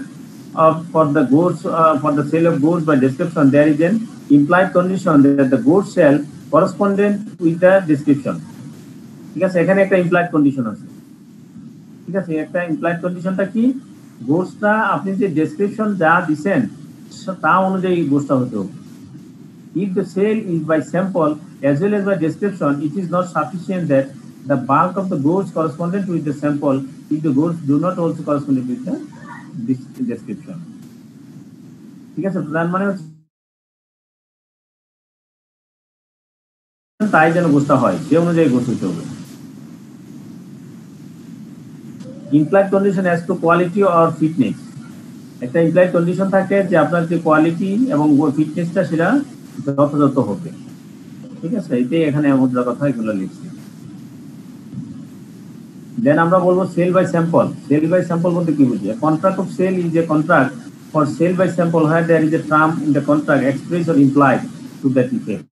of for the goods for the sale of goods by description, there is an implied condition that the goods shall correspondent with the description। ঠিক আছে, এখানে একটা ইমপ্লাইড কন্ডিশন আছে। ঠিক আছে, একটা ইমপ্লাইড কন্ডিশনটা কি, গুডসটা আপনি যে ডেসক্রিপশন যা দিবেন তা অনুযায়ী গুডসটা হতে হবে। If the sale is by sample as well as by description, it is not sufficient that the bulk of the goods correspondent with the sample if the goods do not also correspond with the description। ঠিক আছে, তার মানে হচ্ছে তাই যেন গুডসটা হয় সে অনুযায়ী গুডস হতে হবে। Implied condition as to quality or fitness, একটা ইমপ্লাইড কন্ডিশন থাকে যে আপনার যে কোয়ালিটি এবং ফিটনেসটা সেটা যথাযথ হবে। ঠিক আছে, এটাই এখানে মুদ্রা কথা এগুলো লিখছি। দেন আমরা বলবো sale by sample. Sale by sample বলতে কি বুঝি, contract of sale is a contract for sale by sample where there is a term in the contract express or implied to that effect.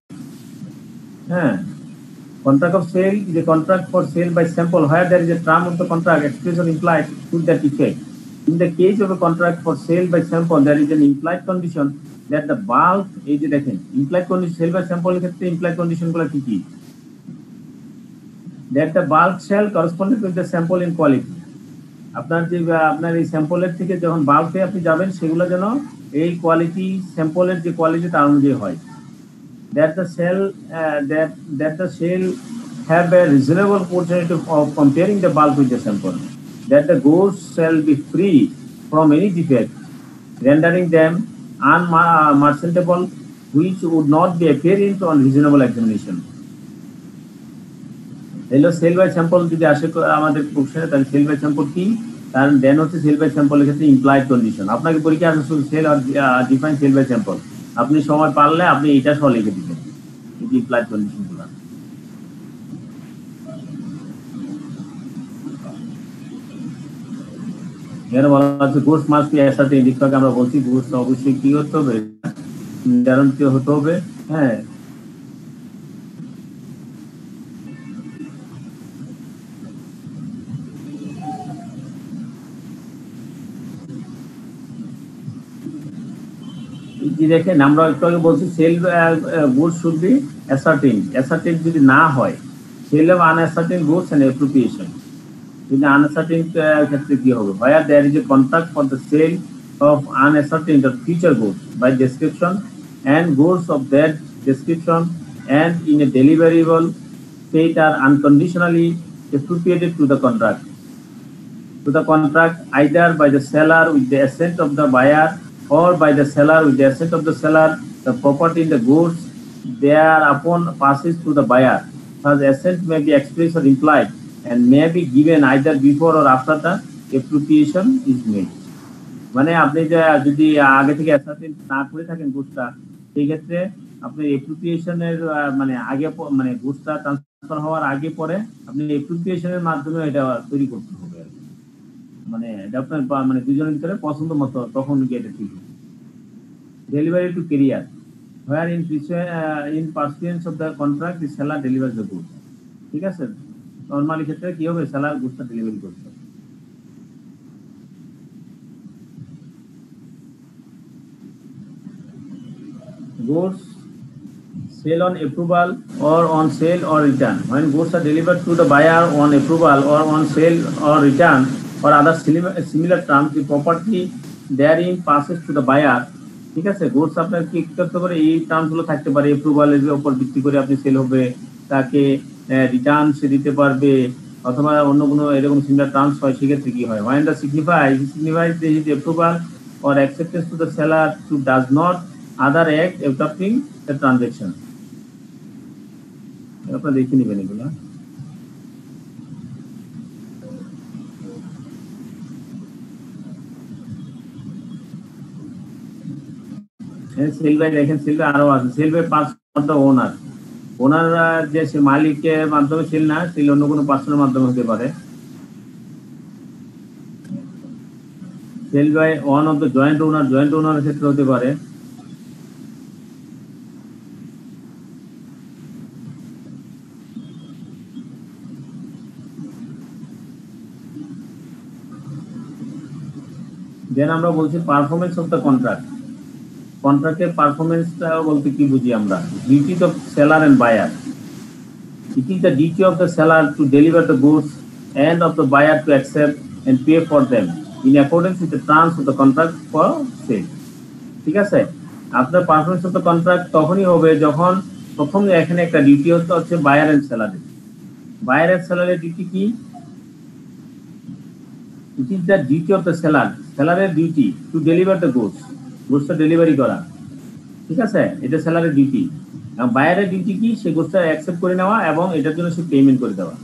হ্যাঁ, contract of sale is a contract for sale by sample where there is a term of the contract expressed or implied to that effect. In the case of a contract for sale by sample, there is an implied condition that the bulk, এই যে দেখেন implied condition, sale by sample এর ক্ষেত্রে implied condition গুলো কি কি, that the bulk shall correspond with the sample in quality। আপনার যে আপনার এই স্যাম্পলের থেকে যখন বাল্কে আপনি যাবেন সেগুলো যেন এই কোয়ালিটি স্যাম্পলের যে কোয়ালিটি তার অনুযায়ী হয়। That the sale have a reasonable opportunity of comparing the bulk with the sample, that the goods shall be free from any defect, rendering them unmerchantable, which would not be apparent on reasonable examination। হলো সেল বাই স্যাম্পল যদি আসে আমাদের কোশ্চেনে, তাহলে সেল বাই স্যাম্পল কি, কারণ দেন হচ্ছে সেল বাই স্যাম্পলের ক্ষেত্রে ইমপ্লাইড কন্ডিশন। আপনাকে পরীক্ষা আসে শুধু সেল আর ডিফাইন সেল বাই স্যাম্পল, আপনি সময় পারলে আপনি এইটা সহ লিখে দিবেন, এই ইমপ্লাইড কন্ডিশন গুলো। এখানে বলা আছে গুডস মাস্ট বি অ্যাসার্টেইনড, একটু আগে আমরা বলছি গুডস অবশ্যই কি করতে হবে, গ্যারান্টি হতে হবে। হ্যাঁ, দেখেন আমরা একটু আগে বলছি sale goods should be ascertained, ascertained যদি না হয় sale of unascertained goods and appropriation, যদি আনঅ্যাসার্টেইনড ক্ষেত্রে কি হবে, where there is a contract for the sale of unascertained or future goods by description and goods of that description and in a deliverable state are unconditionally appropriated to the contract either by the seller with the assent of the buyer or by the seller with the assent of the seller. The property in the goods thereupon passes to the buyer. Such assent may be expressed or implied and may be given either before or after the appropriation is made. মানে আপনি যদি আগে থেকে অ্যাসার্টেইন না করে থাকেন গুডসটা, সেই ক্ষেত্রে আপনি অ্যাপ্রোপ্রিয়েশনের মানে আগে মানে গুডসটা ট্রান্সফার হওয়ার আগে পরে আপনি অ্যাপ্রোপ্রিয়েশনের মাধ্যমে এটা তৈরি করতে হবে আর কি। মানে এটা আপনার মানে দুজনের ভিতরে পছন্দ মতো তখন এটা ঠিক হবে। Delivery to carrier, where in pursuance of the contract the seller delivers the goods। ঠিক আছে, নরমালি ক্ষেত্রে কি হবে, সেলার গুডসটা ডেলিভারি করতে হবে। Goods sale on approval or on sale or return. When goods are delivered to the buyer on approval or on sale or return or other similar terms, the property therein passes to the buyer। ঠিক আছে, গুডস আপনার কি করতে পারে, এই টার্মস গুলো থাকতে পারে, অ্যাপ্রুভালের উপর ভিত্তি করে আপনি সেল হবে, তাকে রিটার্ন সে দিতে পারবে, অথবা অন্য কোনো এরকম সিমিলার টার্মস হয়, সেক্ষেত্রে কি হয়, when the signifies his approval or acceptance to the seller who does not other act interrupting the transaction। আপনারা দেখে নেবেন এগুলো। সেল বাই দেখেন, সেল বাই আরো আছে, sale by person of the owner, owner যে মালিকের মাধ্যমে সেল না, সেল অন্য কোনো পার্সনের মাধ্যমে হতে পারে। Sale by one of the joint owner, joint ওনারের ক্ষেত্রে হতে পারে। দেন আমরা বলছি পারফরমেন্স অফ দ্য কন্ট্রাক্ট, কন্ট্রাক্টের পারফরমেন্সটা বলতে কি বুঝি আমরা, duty of seller and buyer. It is the duty of the seller to deliver the goods and of the buyer to accept and pay for them in accordance with the terms of the contract for sale। ঠিক আছে, আপনার পারফরমেন্স অফ দ্য কন্ট্রাক্ট তখনই হবে যখন প্রথম এখানে একটা ডিউটি হচ্ছে বায়ার এন্ড সেলারের। বায়ার এন্ড সেলারের ডিউটি কি, it is the duty of the seller, সেলারের duty to deliver the goods, গুডসটা ডেলিভারি করা। ঠিক আছে, এটা সেলারের ডিউটি। বায়ারের ডিউটি কি, সে গুডসটা অ্যাকসেপ্ট করে নেওয়া এবং এটার জন্য সে পেমেন্ট করে দেওয়া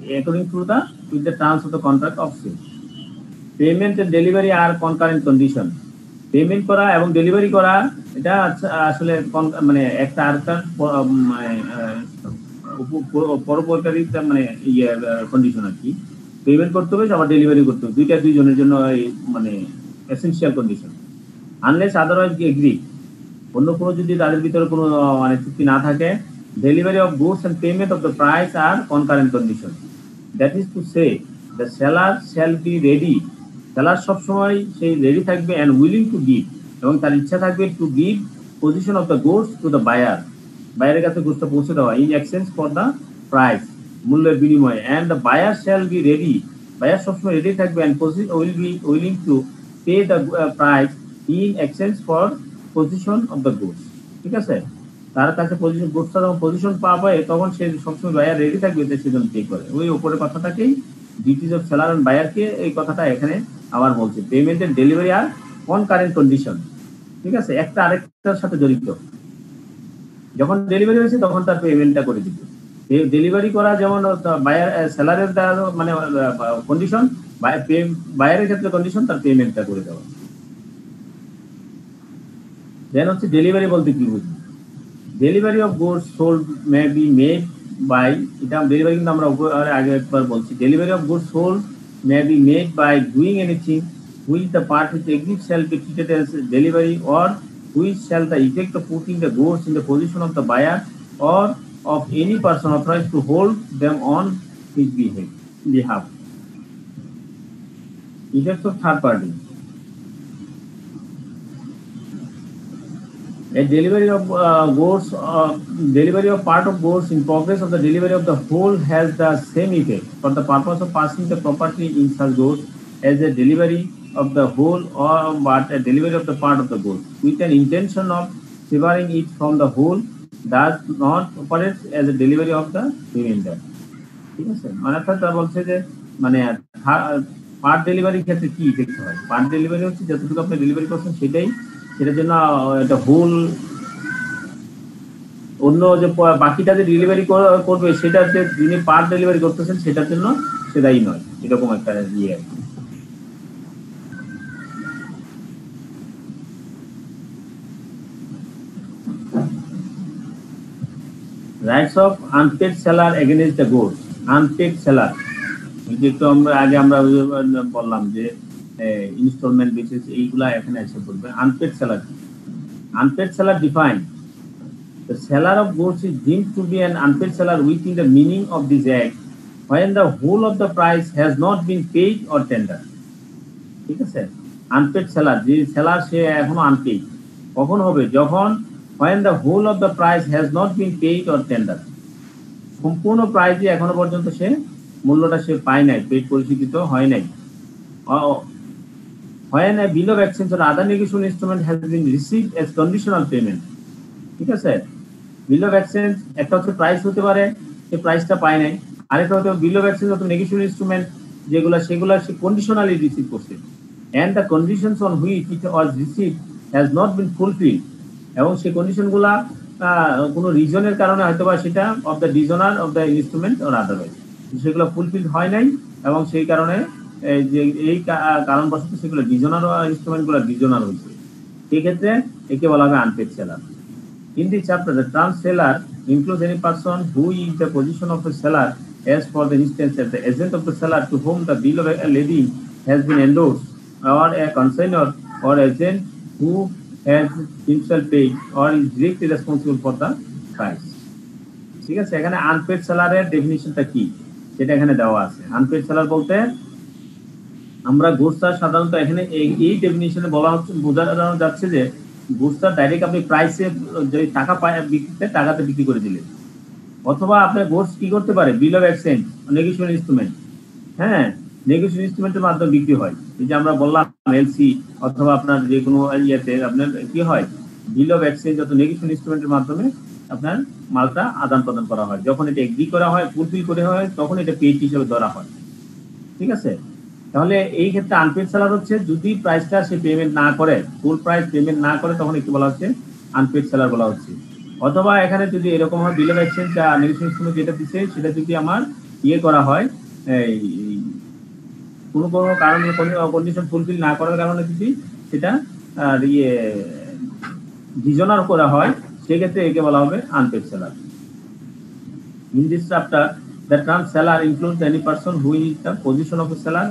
according to the with the terms of the contract of sale. Payment and delivery আর কনকারেন্ট কন্ডিশন। পেমেন্ট করা এবং ডেলিভারি করা এটা আসলে মানে একটা আরেকটা পরোপকারী মানে ইয়ে কন্ডিশন আর কি। পেমেন্ট করতে হবে আবার ডেলিভারি করতে হবে, দুইটা দুইজনের জন্য মানে essential condition. Unless otherwise agree, অন্য কোনো যদি তাদের ভিতরে কোনো মানে চুক্তি না থাকে, delivery of goods and payment of the price আর concurrent condition. That is to say the seller shall be ready, seller সবসময় সেই রেডি থাকবে অ্যান্ড উইলিং টু গিভ, এবং তার ইচ্ছা থাকবে to give possession of the goods to the buyer, বায়ারের কাছে গুডসটা পৌঁছে দেওয়া in exchange for the price, মূল্যের বিনিময়ে। And the buyer shall be ready, buyer সবসময় রেডি থাকবে and will be willing to pay the price in exchange for possession of the goods. ঠিক আছে, তার কাছে পজিশন গুডসটা যখন পজিশন পাবে তখন সে সবসময় বায়ার রেডি থাকবে, সেজন্য পে করে। ওই উপরের কথাটাকেই ডিউটিজ অফ সেলার এন্ড বায়ারকে এই কথাটা এখানে আবার বলছে, পেমেন্ট এন্ড ডেলিভারি আর কনকারেন্ট কন্ডিশন। ঠিক আছে, একটা আরেকটার সাথে জড়িত। যখন ডেলিভারি হয়েছে তখন তার পেমেন্টটা করে দিবে। ডেলিভারি করা যেমন বায়ার সেলারের মানে কন্ডিশন, বায়ারের ক্ষেত্রে কন্ডিশন তার পেমেন্টটা করে দেওয়া। দেন হচ্ছে ডেলিভারি বলতে কি বুঝি, delivery of goods sold may be made by, এটা ডেলিভারি কিন্তু আমরা আগে একবার বলছি, delivery of goods sold may be made by doing anything which the part which agreed shall be treated as delivery, or which shall the effect of putting the goods in the possession of the buyer or of any person authorized to hold them on his behalf. Effects of third party. A delivery of goods, delivery of part of goods in progress of the delivery of the whole has the same effect for the purpose of passing the property in such goods as a delivery of the whole, or but a delivery of the part of the goods with an intention of severing it from the whole does not operate as a delivery of the remainder. ঠিক আছে, মানে অর্থাৎ বলছে যে মানে পার্ট ডেলিভারির ক্ষেত্রে কি ইফেক্ট হয়। পার্ট ডেলিভারি হচ্ছে যতটুকু আপনি ডেলিভারি করছেন সেটার জন্য একটা হোল অন্য যে বাকিটা যে ডেলিভারি করবে সেটা যে যিনি পার্ট ডেলিভারি করতেছেন সেটার জন্য সেটাই নয়, এরকম একটা ইয়ে আর কি। Rights of unpaid seller against the goods. Unpaid seller যেহেতু আমরা বললাম যে ইনস্টলমেন্ট বেসিস এইগুলা এখানে এসে পড়বে। Unpaid seller, unpaid seller define the seller of goods is deemed to be an unpaid seller within the meaning of this act when the whole of the price has not been paid or tendered. ঠিক আছে, আনপেড সেলার যে সেলার সে এখনো আনপেড কখন হবে, যখন when the whole of the price has not been paid or tendered, সম্পূর্ণ প্রাইসই এখনো পর্যন্ত সে মূল্যটা সে পায় নাই, পেড পরিশোধিত হয় নাই। when a bill of exchange or other negotiable instrument has been received as conditional payment, ঠিক আছে, বিল অফ এক্সচেঞ্জ একটা হচ্ছে প্রাইস হতে পারে, সে প্রাইসটা পায় নাই, আরেকটা হতে বিল অফ এক্সচেঞ্জ অথবা নেগোশিয়েবল ইনস্ট্রুমেন্ট সেগুলা সে কন্ডিশনালি রিসিভ করছে, and the conditions on which it was received has not been fulfil, এবং সেই কন্ডিশনগুলা কোনো রিজনের কারণে হয়তো বা সেটা of the dishonour of the instrument or otherwise সেগুলো ফুলফিল হয় নাই, এবং সেই কারণে যে এই কারণবশত সেগুলো ডিজনার ইনস্ট্রুমেন্টগুলো ডিজনার হয়েছে, সেই ক্ষেত্রে একে বলা হবে unpaid seller. In this chapter, the term seller includes any person who is in the position of a seller, as for the instance that the agent of the seller to whom the bill of lading has been endorsed, or a consignor or agent who has himself paid or is directly responsible for the price. ঠিক আছে, এখানে আনপেড সেলারের ডেফিনিশনটা কি সেটা এখানে দেওয়া আছে। আনপেড সেলার বলতে আমরা গুডসটা সাধারণত এখানে এই ডেফিনিশনে বলা হচ্ছে, বোঝানো যাচ্ছে যে গুডসটা ডাইরেক্ট আপনি প্রাইসে যে টাকা পায় বিক্রিতে টাকাতে বিক্রি করে দিলেন, অথবা আপনার গুডস কি করতে পারে বিল অফ এক্সচেঞ্জ নেগোশিয়েবল ইনস্ট্রুমেন্ট, হ্যাঁ নেগোশিয়েবল ইনস্ট্রুমেন্টের মাধ্যমে বিক্রি হয়। এই যে আমরা বললাম এলসি অথবা আপনার যে কোনো ইয়েতে আপনার কি হয় বিল অফ এক্সচেঞ্জ অথবা নেগোশিয়েবল ইনস্ট্রুমেন্টের মাধ্যমে আপনার মালটা আদান প্রদান করা হয়। যখন এটা এগ্রি করা হয় ফুলফিল করে হয় তখন এটা পেড হিসেবে ধরা হয়। ঠিক আছে, তাহলে এই ক্ষেত্রে আনপেড সেলার হচ্ছে যদি প্রাইসটা সে পেমেন্ট না করে, ফুল প্রাইস পেমেন্ট না করে, তখন একটু বলা হচ্ছে আনপেড সেলার বলা হচ্ছে। অথবা এখানে যদি এরকম হয় বিল অফ এক্সচেঞ্জ বা নেগোশিয়েবল ইনস্ট্রুমেন্ট যেটা দিচ্ছে সেটা যদি আমার ইয়ে করা হয় কোনো কারণে কন্ডিশন ফুলফিল না করার কারণে যদি সেটা ইয়ে ডিজনার করা হয়, সেক্ষেত্রে একে বলা হবে unpaid seller. In this chapter the term seller includes any person who is the position of a seller,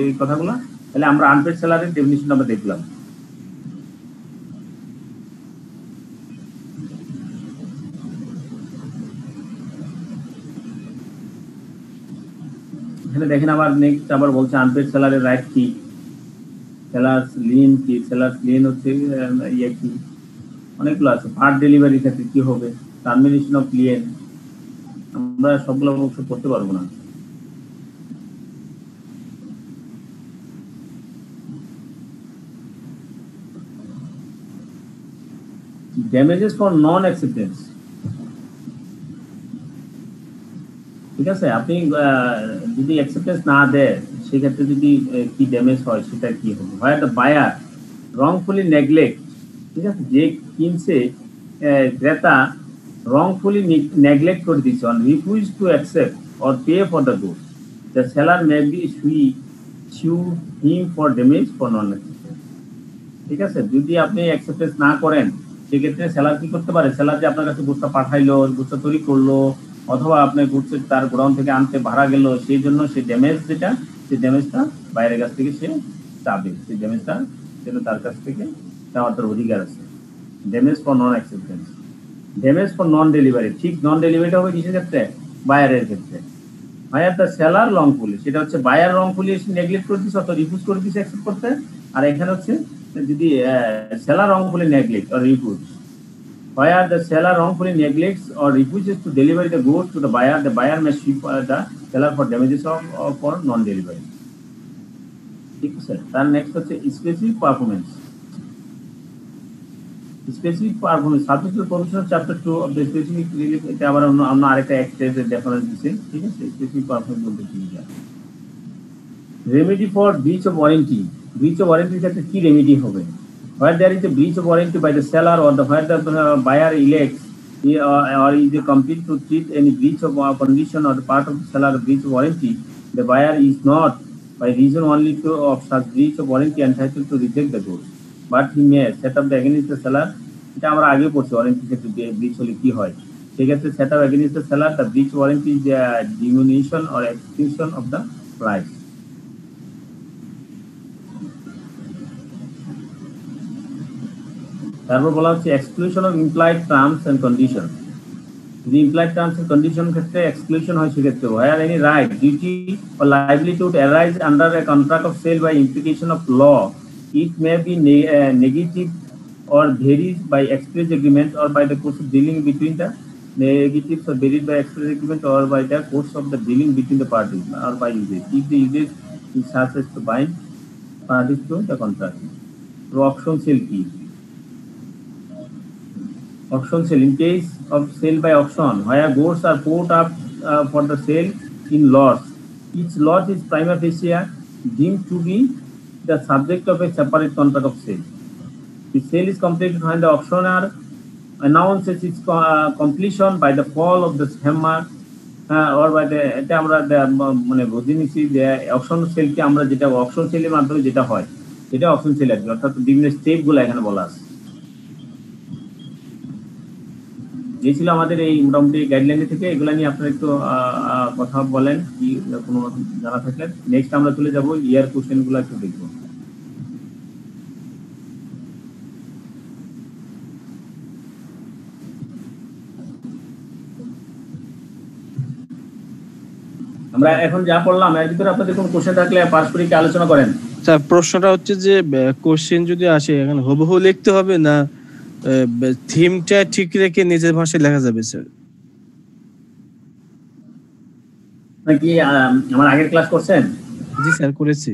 এই কথাগুলো। তাহলে আমরা আনপেড সেলারের ডেফিনিশন আমরা দেখলাম। এখানে দেখেন আবার নেক্সট আবার বলছে আনপেড সেলারের রাইট কি, সেলার্স লিন কি, সেলার্স লিন হচ্ছে ইয়ে কি, অনেকগুলো আছে। পার্ট ডেলিভারির ক্ষেত্রে কি হবে, টার্মিনেশন অফ লিন, আমরা সবগুলো অবশ্য করতে পারবো না। ড্যামেজেস ফর নন অ্যাকসেপ্টেন্স, ঠিক আছে, আপনি যদি অ্যাকসেপ্টেন্স না দেয় সেক্ষেত্রে যদি কি ড্যামেজ হয় সেটা কি হবে। হয় দ্য বায়ার রংফুলি নেগলেক্ট, ঠিক আছে, যে কিনছে ক্রেতা wrongfully neglect করে দিচ্ছে, on refuse to accept or pay for the goods, the seller may be sue him for damage for non-acceptance। ঠিক আছে, যদি আপনি অ্যাকসেপ্টেন্স না করেন সেক্ষেত্রে সেলার কি করতে পারে, সেলার যে আপনার কাছে গুডসটা পাঠাইলো, গুডসটা তৈরি করলো, অথবা আপনার গুডসের তার গোডাউন থেকে আনতে ভাড়া গেল, সেই জন্য সে ড্যামেজ যেটা সে ড্যামেজটা বাইরের কাছ থেকে সে চাবে, সেই ড্যামেজটা সেটা তার কাছ থেকে চাওয়ার তার অধিকার আছে। Damage for non acceptance, damage for non delivery, ঠিক নন ডেলিভারিটা হবে কিসের ক্ষেত্রে? বায়ারের ক্ষেত্রে। বায়ার দ্য সেলার রংফুলি, সেটা হচ্ছে বায়ার রংফুলি নেগলেক্ট করে দিচ্ছে অথবা রিফিউজ করে দিচ্ছে অ্যাকসেপ্ট করতে। আর এখানে হচ্ছে যদি seller wrongfully neglect or refuse, where the seller wrongfully neglects or refuses to deliver the goods to the buyer may sue the seller for damages of for non-delivery. ঠিক আছে, তার নেক্সট হচ্ছে specific performance. Specific performance subject to provision chapter 2 of the specific relief, এটা আবার আমরা আরেকটা এক্সটেন্ডেড ডিফারেন্স দিছি। ঠিক আছে, স্পেসিফিক পারফরমেন্স বলতে কি বোঝায়? Remedy for breach of warranty, breach of ওয়ারেন্টির ক্ষেত্রে কি রেমেডি হবে? Where there is a breach of warranty by the seller or where the buyer elects or is compelled to treat any breach of condition or the part of the seller breach of warranty, the buyer is not by reason only of such breach of warranty entitled to reject the goods, but he may set up the against the seller. এটা আমরা আগে পড়ছি ওয়ারেন্টি ক্ষেত্রে ব্রিচ হলে কি হয়। সেক্ষেত্রে set up against the seller the breach warranty is diminution or extinction of the price. তারপর বলা হচ্ছে exclusion of implied terms and condition. যদি ইমপ্লাইড টার্মস এন্ড কন্ডিশন ক্ষেত্রে এক্সক্লুশন হয় সেক্ষেত্রে where any right, duty or liability would arise under a contract of sale by implication of law, it may be negative or varies by express agreement or by the course of dealing between the negatives or varied by express agreement or by the course of the dealing between the parties or by usage if the usage is such as to bind parties to the contract. Auction sale কি? Auction sale, in case of sale by auction, where goods are put up for the sale in lots, each lot is prima facie deemed to be the subject of a separate contract of sale. The sale is completed when the auctioneer announces its completion by the fall of the hammer or by the এটা আমরা মানে বুঝে নিছি যে অকশন সেলকে আমরা যেটা অকশন সেলের মাধ্যমে যেটা হয় এটা অকশন সেল আর কি, অর্থাৎ বিভিন্ন স্টেপগুলো এখানে বলা আছে। এই ছিল আমাদের এই মোটামুটি গাইডলাইন থেকে, এগুলা নিয়ে আপনারা একটু কথা বলেন কি কোনো জানা থাকলে। নেক্সট আমরা চলে যাব ইয়ার কোশ্চেনগুলো একটু দেখব। আমরা এখন যা পড়লাম এর ভিতরে আপনাদের কোনো কোশ্চেন থাকলে পারস্পরিক আলোচনা করেন। স্যার প্রশ্নটা হচ্ছে যে কোশ্চেন যদি আসে এখানে হুবহু লিখতে হবে না থিমটা ঠিক রেখে নিজের ভাষায় লেখা যাবে স্যার? নাকি আমার আগের ক্লাস করছেন? জি স্যার করেছি।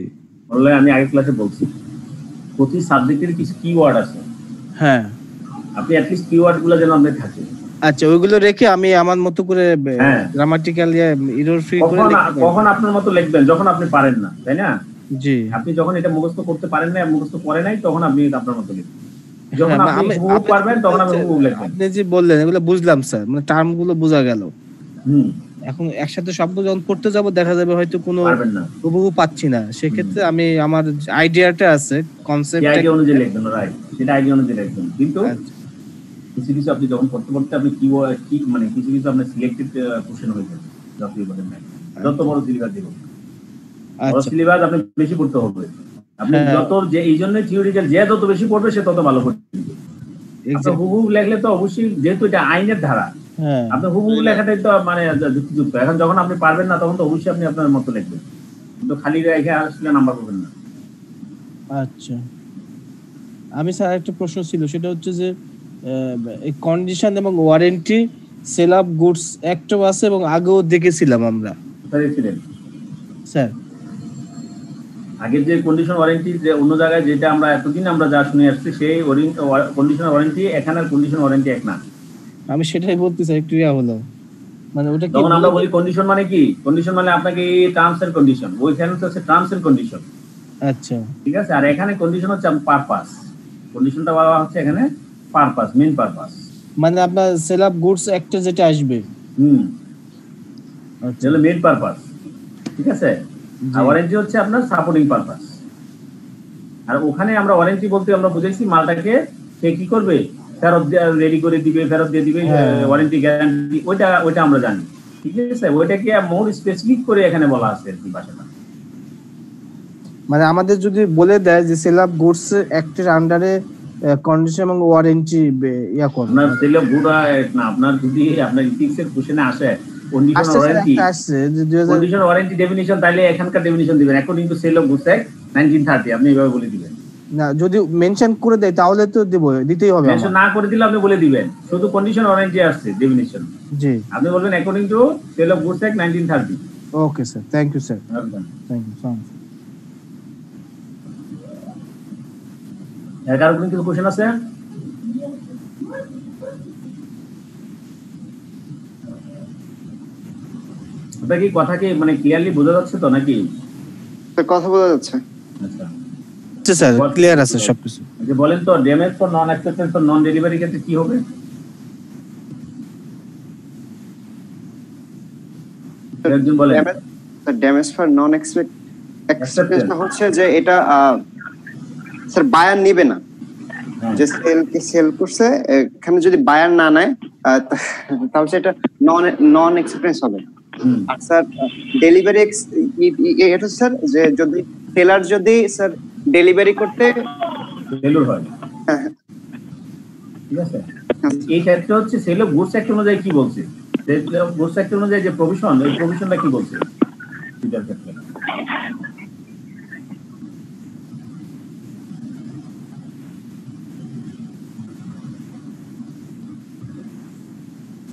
বললে আমি আগের ক্লাসে বলছি প্রতি সাবজেক্টের কিছু কিওয়ার্ড আছে, হ্যাঁ আপনি অ্যাট লিস্ট কিওয়ার্ডগুলো যেন আপনাদের থাকে। আচ্ছা ওইগুলো রেখে আমি আমার মতো করে গ্রামাটিক্যাল এরর ফ্রি করে লিখব। কখন আপনার মতো লিখবেন? যখন আপনি পারেন না, তাই না? জি, আপনি যখন এটা মুখস্থ করতে পারেন না, মুখস্থ করে নাই, তখন আপনি আপনার মতো লিখবেন। যখন আপনি হুবহু পারবেন তখন আপনি হুবহু লিখবেন। আপনি যে বললেন এগুলো বুঝলাম স্যার, মানে টার্মগুলো বোঝা গেল। এখন একসাথে শব্দ যখন পড়তে যাব দেখা যাবে হয়তো কোনো হুবহু পাচ্ছি না, সেক্ষেত্রে আমি আমার আইডিয়াটা আছে কনসেপ্ট আইডিয়া অনুযায়ী লিখবেন, রাইট, সেটা আইডিয়া অনুযায়ী লিখবেন। কিন্তু কিছু কিছু আপনি যখন পড়তে পড়তে আপনি কিওয়ার্ড ঠিক মানে কিছু কিছু আপনার সিলেক্টেড কোশ্চেন হয়ে যাবে। যতই বলেন না যত বড় সিলেবাস দিব বড় সিলেবাস আপনি বেশি পড়তে হবে। আপনি যত যে এই জন্য থিওরিক্যাল যে যত বেশি পড়বে সে তত ভালো করবে। আপনি হুবহু লেখলে তো অবশ্যই, যেহেতু এটা আইনের ধারা, আপনি হুবহু লেখাটাই তো মানে যুক্তিযুক্ত। এখন যখন আপনি পারবেন না তখন তো অবশ্যই আপনি আপনার মতো লিখবেন, কিন্তু খালি রেখে আসলে নাম্বার পাবেন না। আচ্ছা, আমি স্যার একটা প্রশ্ন ছিল, সেটা হচ্ছে যে এই কন্ডিশন এবং ওয়ারেন্টি সেল অফ গুডস একটাও আছে এবং আগেও দেখেছিলাম আমরা স্যার। আগের যে কন্ডিশন ওয়ারেন্টি যে অন্য জায়গায় যেটা আমরা এতদিন আমরা যা শুনে আসছি সেই কন্ডিশন ওয়ারেন্টি এখানের কন্ডিশন ওয়ারেন্টি এক না। আমি সেটাই বলতে চাই, একটু হলো মানে ওটা কি আমরা বলি কন্ডিশন মানে কি? কন্ডিশন মানে আপনাকে এই টার্মস এন্ড কন্ডিশন, ওইখানে তো হচ্ছে টার্মস এন্ড কন্ডিশন। আচ্ছা ঠিক আছে, আর এখানে কন্ডিশন হচ্ছে পারপাস। কন্ডিশনটা বলা হচ্ছে এখানে পারপাস, মেইন পারপাস, মানে আপনার সেল অফ গুডস একটা যেটা আসবে আচ্ছা হলো মেইন পারপাস। ঠিক আছে, আর ওয়ারেন্টি হচ্ছে আপনার সাপোর্টিং পারপাস। আর ওখানে আমরা ওয়ারেন্টি বলতে আমরা বুঝাইছি মালটাকে সে কি করবে, ফেরত রেডি করে দিবে, ফেরত দিয়ে দিবে, ওয়ারেন্টি গ্যারান্টি, ওইটা আমরা জানি। ঠিক আছে, ওইটাকে মোর স্পেসিফিক করে এখানে বলা আছে আর কি ভাষাটা। মানে আমাদের যদি বলে দেয় যে সেল অফ গুডস অ্যাক্টের আন্ডারে কন্ডিশন এবং ওয়ারেন্টি ইয়া করুন, আপনার সেল অফ গুড না, আপনার যদি আপনার ইথিক্স এর কোশ্চেনে আসে কন্ডিশন ওয়ারেন্টি আসছে কন্ডিশন ওয়ারেন্টি ডেফিনিশন, তাহলে এখানকার ডেফিনিশন দিবেন according to sale of goods act 1930, আপনি এইভাবে বলে দিবেন। না যদি মেনশন করে দেয় তাহলে তো দিতেই হবে। মেনশন না করে দিলে আপনি বলে দিবেন শুধু কন্ডিশন ওয়ারেন্টি আসছে ডেফিনিশন, জি আপনি বলবেন according to sale of goods act 1930। Okay sir, thank you sir, thank you so much. এর কারণে কিছু কোশ্চেন আছে? আপনার কি কথা কি মানে ক্লিয়ারলি বোঝা যাচ্ছে তো নাকি? কথা বোঝা যাচ্ছে। আচ্ছা স্যার ক্লিয়ার আছে সবকিছু। যে বলেন তো damage for non acceptance for non delivery ক্ষেত্রে কি হবে? একজন বলেন। ড্যামেজ ফর নন অ্যাকসেপ্টেন্স হচ্ছে যে এটা স্যার বায়ার নেবে না, যে সেল করছে এখানে যদি বায়ার না নেয় তাহলে সেটা নন অ্যাকসেপ্টেন্স হবে। আর স্যার ডেলিভারি এটা স্যার যে যদি সেলার যদি স্যার ডেলিভারি করতে ফেলিওর হয়, ঠিক আছে, এই ক্ষেত্রে হচ্ছে সেল অফ গুডস অ্যাক্ট অনুযায়ী কি বলছে, সেল অফ গুডস অ্যাক্ট অনুযায়ী যে প্রভিশন, এই প্রভিশনটা কি বলছে এটার ক্ষেত্রে?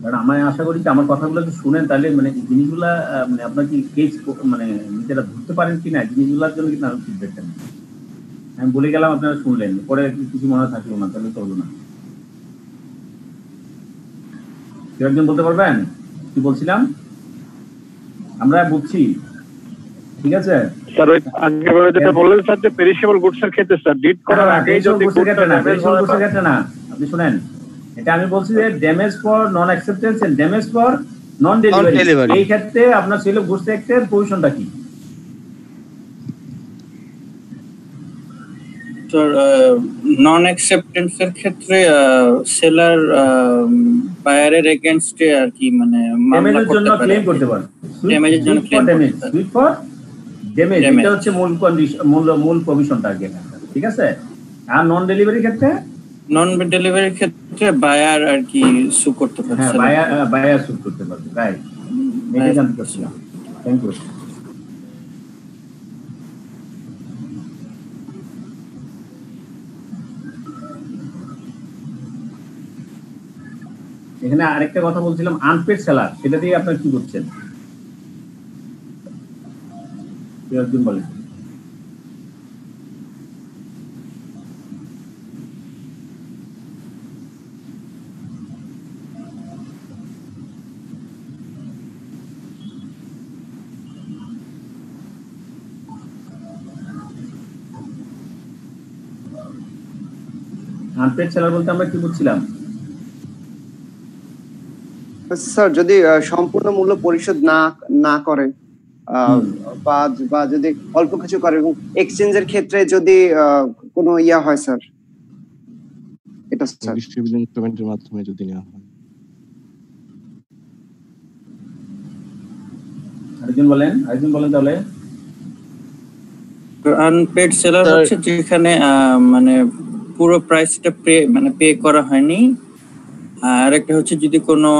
কারণ আমি আশা করি যে আমার কথাগুলো যদি শুনেন তাহলে মানে জিনিসগুলা মানে আপনার কি কেস মানে নিজেরা ধরতে পারেন কিনা, জিনিসগুলোর জন্য কিন্তু আরো ফিডব্যাক দেন। আমি বলে গেলাম আপনারা শুনলেন, পরে কিছু মনে থাকলো না, তাহলে চলবে না। কেউ একজন বলতে পারবেন কি বলছিলাম? আমরা বুঝছি, ঠিক আছে স্যার। ওই আগে যেটা বললেন স্যার যে পেরিশেবল গুডস এর ক্ষেত্রে স্যার ডিট করার আগে যদি গুডস এর ক্ষেত্রে না, আপনি শুনেন, এটা আমি বলছি যে damage for non acceptance and damage for non delivery, এই ক্ষেত্রে আপনার সেল অফ গুডস অ্যাক্টের পজিশনটা কি? স্যার নন অ্যাকসেপ্টেন্স এর ক্ষেত্রে সেলার বায়ারের এগেইনস্টে আর কি মানে ড্যামেজের জন্য ক্লেম করতে পারে, ড্যামেজের জন্য ক্লেম সুইট ফর ড্যামেজ, এটা হচ্ছে মূল কন্ডিশন, মূল প্রভিশনটা আগে, ঠিক আছে। আর নন ডেলিভারি ক্ষেত্রে, নন ডেলিভারির ক্ষেত্রে বায়ার আর কি সু করতে পারে, হ্যাঁ বায়ার সু করতে পারবে, রাইট, এটা জানতে চাচ্ছিলাম। Thank you. এখানে আরেকটা কথা বলছিলাম আনপেড সেলার, সেটা দিয়ে আপনারা কি করছেন একজন বলেন। আনপেড সেলার বলতে আমরা কি বুঝছিলাম? স্যার যদি সম্পূর্ণ মূল্য পরিশোধ না করে বা যদি অল্প কিছু করে এবং এক্সচেঞ্জের ক্ষেত্রে যদি কোনো ইয়া হয় স্যার, এটা স্যার ডিস্ট্রিবিউশন ইনস্ট্রুমেন্টের মাধ্যমে যদি নেওয়া হয়। আরেকজন বলেন তাহলে। আনপেড সেলার হচ্ছে যেখানে মানে পুরো প্রাইসটা পে করা হয়নি। আর একটা হচ্ছে যদি কোনো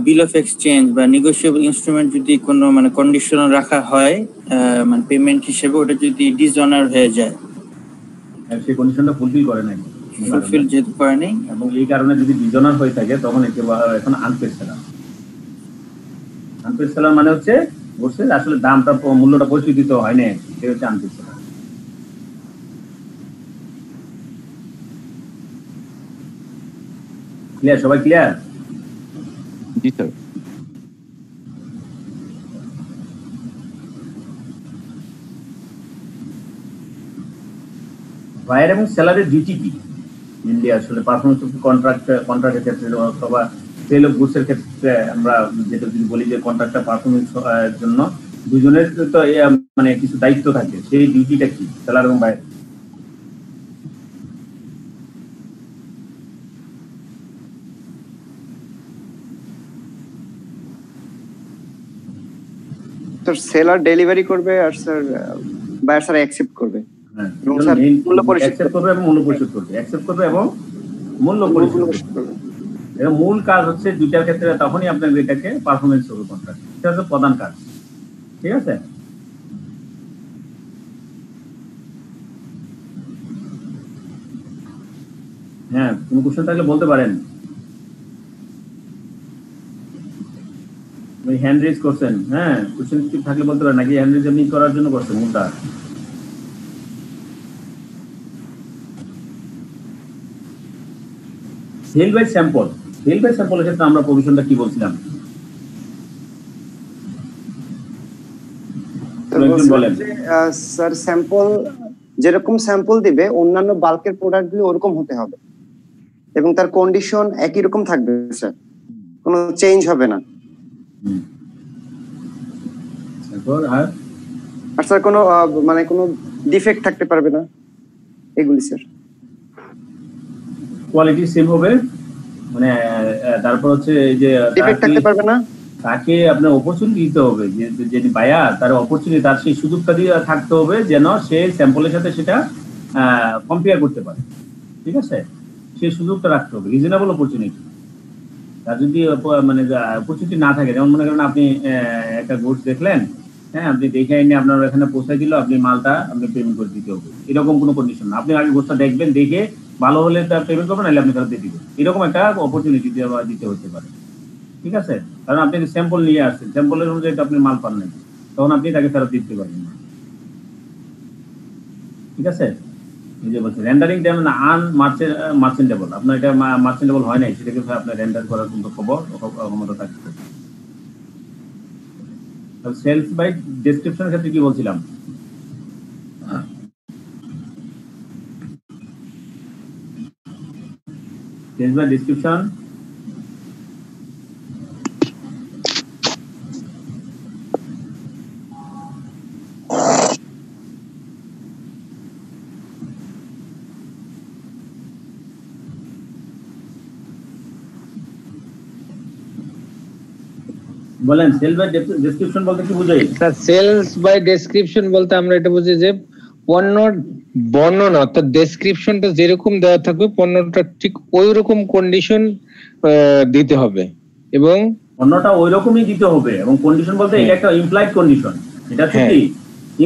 বিল অফ এক্সচেঞ্জ বা নেগোশিয়েবল ইনস্ট্রুমেন্ট যদি কোনো মানে কন্ডিশন রাখা হয় মানে পেমেন্ট হিসেবে, ওটা যদি ডিসঅনার হয়ে যায়, সেই কন্ডিশনটা ফুলফিল করে নাই, যেহেতু করে নাই, এবং এই কারণে যদি ডিসঅনার হয়ে থাকে তখন একে এখন আনপেড সেলার। আনপেড সেলার মানে হচ্ছে বলছে আসলে দামটা মূল্যটা পরিশোধিত হয় না, সেটা হচ্ছে আনপেড সেলার। ক্লিয়ার? সবাই ক্লিয়ার? জি স্যার। বায়ার এবং সেলারের ডিউটি কি মেইনলি আসলে পারফরম্যান্স অফ কন্ট্রাক্টের ক্ষেত্রে অথবা সেল অফ গুডস এর ক্ষেত্রে আমরা যেটা যদি বলি যে কন্ট্রাক্টটা পারফরম্যান্স এর জন্য দুজনের তো মানে কিছু দায়িত্ব থাকে, সেই ডিউটিটা কি সেলার এবং বায়ার? স্যার সেলার ডেলিভারি করবে আর স্যার বায়ার স্যার অ্যাকসেপ্ট করবে হ্যাঁ এবং স্যার মূল্য পরিশোধ অ্যাকসেপ্ট করবে এবং মূল্য পরিশোধ করবে, অ্যাকসেপ্ট করবে এবং মূল্য পরিশোধ করবে। এর মূল কাজ হচ্ছে দুইটার ক্ষেত্রে তখনই আপনার এটাকে পারফরম্যান্স হবে কন্ট্রাক্ট, এটা হচ্ছে প্রধান কাজ। ঠিক আছে, হ্যাঁ কোনো কোশ্চেন থাকলে বলতে পারেন। হ্যান্ড রেজ করছেন, হ্যাঁ কোশ্চেন থাকলে বলতে পারেন, নাকি হ্যান্ড রেজ এমনি করার জন্য করছেন মূলটা? Sale by sample, sale by স্যাম্পলের ক্ষেত্রে আমরা প্রভিশনটা কি বলছিলাম? বলেন স্যার স্যাম্পল যেরকম স্যাম্পল দিবে অন্যান্য বাল্কের প্রোডাক্টগুলো ওরকম হতে হবে এবং তার কন্ডিশন একই রকম থাকবে স্যার, কোনো চেঞ্জ হবে না। আর স্যার কোনো মানে কোনো ডিফেক্ট থাকতে পারবে না এগুলি স্যার। কোয়ালিটি সেম হবে, মানে তারপর হচ্ছে যে ডিফেক্ট থাকতে পারবে না, তাকে আপনার অপরচুনিটি দিতে হবে, যে বায়ার তার অপরচুনিটি, তার সেই সুযোগটা দিয়ে থাকতে হবে যেন সে স্যাম্পলের সাথে সেটা কম্পেয়ার করতে পারে। ঠিক আছে, সেই সুযোগটা রাখতে হবে, রিজনেবল অপরচুনিটি। তার যদি মানে অপরচুনিটি না থাকে, যেমন মনে করেন আপনি একটা গুডস দেখলেন, হ্যাঁ আপনি দেখে এনে আপনার এখানে পৌঁছাই দিল, আপনি মালটা আপনি পেমেন্ট করে দিতে হবে, এরকম কোনো কন্ডিশন না। আপনি আগে গুডসটা দেখবেন, দেখে ভালো হলে তার পেমেন্ট করবেন, নাহলে আপনি ফেরত দিয়ে দিবেন, এরকম একটা অপরচুনিটি দিতে হতে পারে। ঠিক আছে, কারণ আপনি স্যাম্পল নিয়ে আসছেন, স্যাম্পলের অনুযায়ী আপনি মাল পান নাই, তখন আপনি তাকে ফেরত দিতে পারবেন না। ঠিক আছে, এই যে বলছি রেন্ডারিং যেমন আনমার্চেন্টেবল, আপনার এটা মার্চেন্টেবল হয় নাই, সেটাকে আপনার রেন্ডার করার কিন্তু ক্ষমতা থাকবে। সেলস বাই ডেসক্রিপশনের ক্ষেত্রে কি বলছিলাম? সেলস বাই ডেসক্রিপশন বলেন। সেল বাই ডেসক্রিপশন বলতে কি বোঝায়? স্যার সেলস বাই ডেসক্রিপশন বলতে আমরা এটা বুঝি যে পণ্যর বর্ণনা অর্থাৎ ডেসক্রিপশনটা যেরকম দেওয়া থাকবে পণ্যটা ঠিক ওই রকম কন্ডিশন দিতে হবে এবং পণ্যটা ওই রকমই দিতে হবে, এবং কন্ডিশন বলতে এটা একটা ইমপ্লাইড কন্ডিশন, এটা কি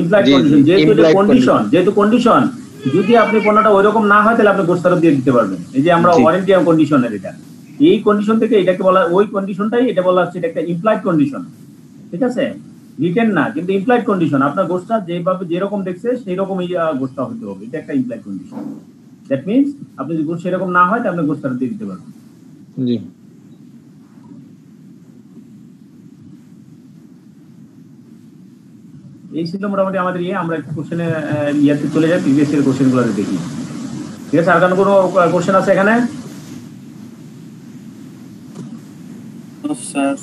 ইমপ্লাইড কন্ডিশন, যেহেতু কন্ডিশন যদি আপনি পণ্যটা ওই রকম না হয় তাহলে আপনি গোস্ত ফেরত দিয়ে দিতে পারবেন। এই যে আমরা ওয়ারেন্টি এবং কন্ডিশনের এটা, এই কন্ডিশন থেকে এটাকে বলা, ওই কন্ডিশনটাই এটা বলা হচ্ছে, এটা একটা ইমপ্লাইড কন্ডিশন। ঠিক আছে, রিটেন না, কিন্তু ইমপ্লাইড কন্ডিশন, আপনার গোস্টটা যেভাবে যেরকম দেখছে সেই রকমই গোস্টটা হতে হবে, এটা একটা ইমপ্লাইড কন্ডিশন। দ্যাট মিন্স আপনি যদি গোস্ট সেরকম না হয় তাহলে আপনি গোস্ত ফেরত দিয়ে দিতে পারবেন। জি, এই ছিল মোটামুটি আমাদের আমরা একটু কোশ্চেনে ইয়াতে চলে যাই, প্রিভিয়াস ইয়ার কোশ্চেনগুলো দেখি। ঠিক আছে, আর কোনো কোশ্চেন আছে এখানে? স্যার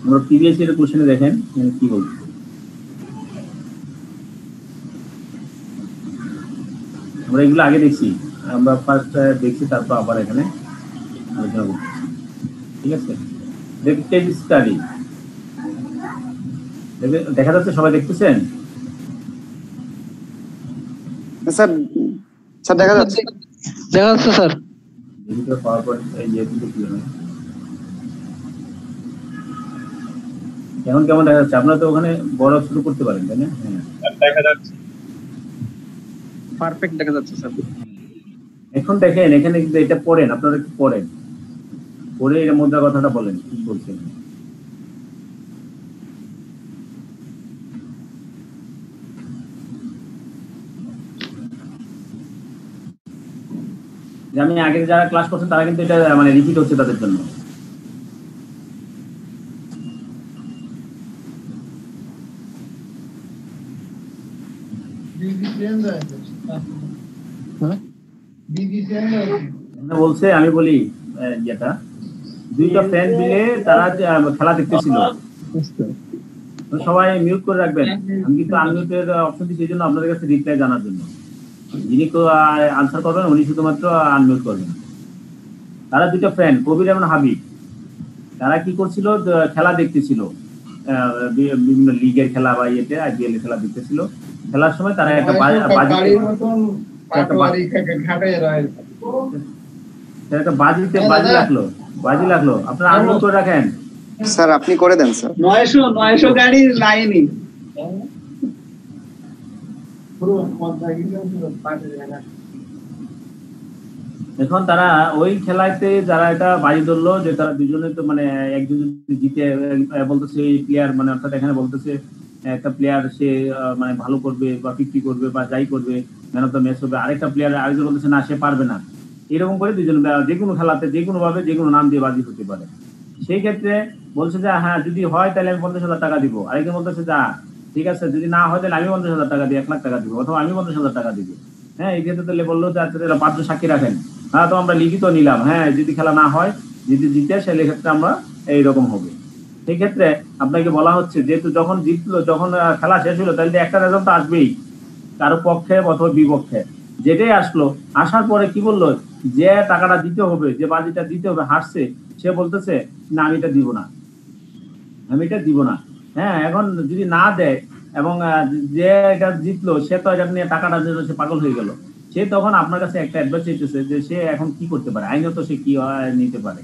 আমরা প্রিভিয়াস ইয়ার কোশ্চেনে দেখেন কি বলছে। আমরা এগুলো আগে দেখছি, আমরা ফার্স্ট দেখছি, তারপর আবার এখানে আলোচনা করছি। ঠিক আছে, কেস স্টাডি দেখা যাচ্ছে, সবাই দেখতেছেন? স্যার স্যার দেখা যাচ্ছে, দেখা যাচ্ছে স্যার। এখন কেমন দেখা যাচ্ছে? আপনারা তো ওখানে বড় শুরু করতে পারেন, তাই না? হ্যাঁ দেখা যাচ্ছে, পারফেক্ট দেখা যাচ্ছে স্যার। এখন দেখেন এখানে কিন্তু এটা পড়েন, আপনারা কি পড়েন, পড়ে এর মধ্যে কথাটা বলেন, কি বলছেন? আমি আগে যারা ক্লাস করছেন তারা কিন্তু এটা মানে রিপিট হচ্ছে তাদের জন্য। বলছে, আমি বলি যেটা দুইটা ফ্রেন্ড মিলে তারা খেলা দেখতেছিল, সবাই মিউট করে রাখবেন। আমি কিন্তু আনমিউটের অপশন দিচ্ছি এই জন্য আপনাদের কাছে রিপ্লাই জানার জন্য। যিনি আনসার করবেন উনি শুধুমাত্র আনমিউট করবেন। তারা দুইটা ফ্রেন্ড, কবির এবং হাবিব, তারা কি করছিল, খেলা দেখতেছিল। বিভিন্ন লিগের খেলা বা ইয়েতে আইপিএল এর খেলা দেখতেছিল। খেলার সময় তারা একটা বাজি লাগলো। আপনারা আনলোড করে রাখেন স্যার, আপনি করে দেন স্যার। 900 গাড়ির লাইনই এখন তারা ওই খেলাতে যারা এটা বাজি ধরলো যে তারা দুজনে তো মানে একজন যদি জিতে বলতেছে এই প্লেয়ার মানে অর্থাৎ এখানে বলতেছে একটা প্লেয়ার সে মানে ভালো করবে বা 50 করবে বা যাই করবে, ম্যান অফ দ্য ম্যাচ হবে, আরেকটা প্লেয়ার আরেকজন বলতেছে না সে পারবে না। এরকম করে দুজন যে কোনো খেলাতে যে কোনো ভাবে যে কোনো নাম দিয়ে বাজি হতে পারে। সেই ক্ষেত্রে বলছে যে হ্যাঁ যদি হয় তাহলে আমি 50,000 টাকা দিব, আরেকজন বলতেছে যা ঠিক আছে যদি না হয় তাহলে আমি 50,000 টাকা দিই, 1 লাখ টাকা দিব, অথবা আমি 50,000 টাকা দিব। হ্যাঁ, এই ক্ষেত্রে তাহলে বললো যে আচ্ছা 5 সাক্ষী রাখেন, হ্যাঁ তো আমরা লিখিত নিলাম, হ্যাঁ যদি খেলা না হয় যদি জিতে সেলে ক্ষেত্রে আমরা এইরকম হবে। সেই ক্ষেত্রে আপনাকে বলা হচ্ছে যেহেতু যখন জিতলো, যখন খেলা শেষ হলো তাহলে একটা রেজাল্ট তো আসবেই, কারো পক্ষে অথবা বিপক্ষে, যেটাই আসলো আসার পরে কি বললো যে টাকাটা দিতে হবে, যে বাজিটা দিতে হবে হারছে, সে বলতেছে না আমি এটা দিব না, আমি এটা দিব না। হ্যাঁ, এখন যদি না দেয় এবং যে এটা জিতলো সে তো এটা নিয়ে টাকাটা জন্য সে পাগল হয়ে গেল, সে তখন আপনার কাছে একটা অ্যাডভাইস চাইতেছে যে সে এখন কি করতে পারে, আইনত সে কি নিতে পারে।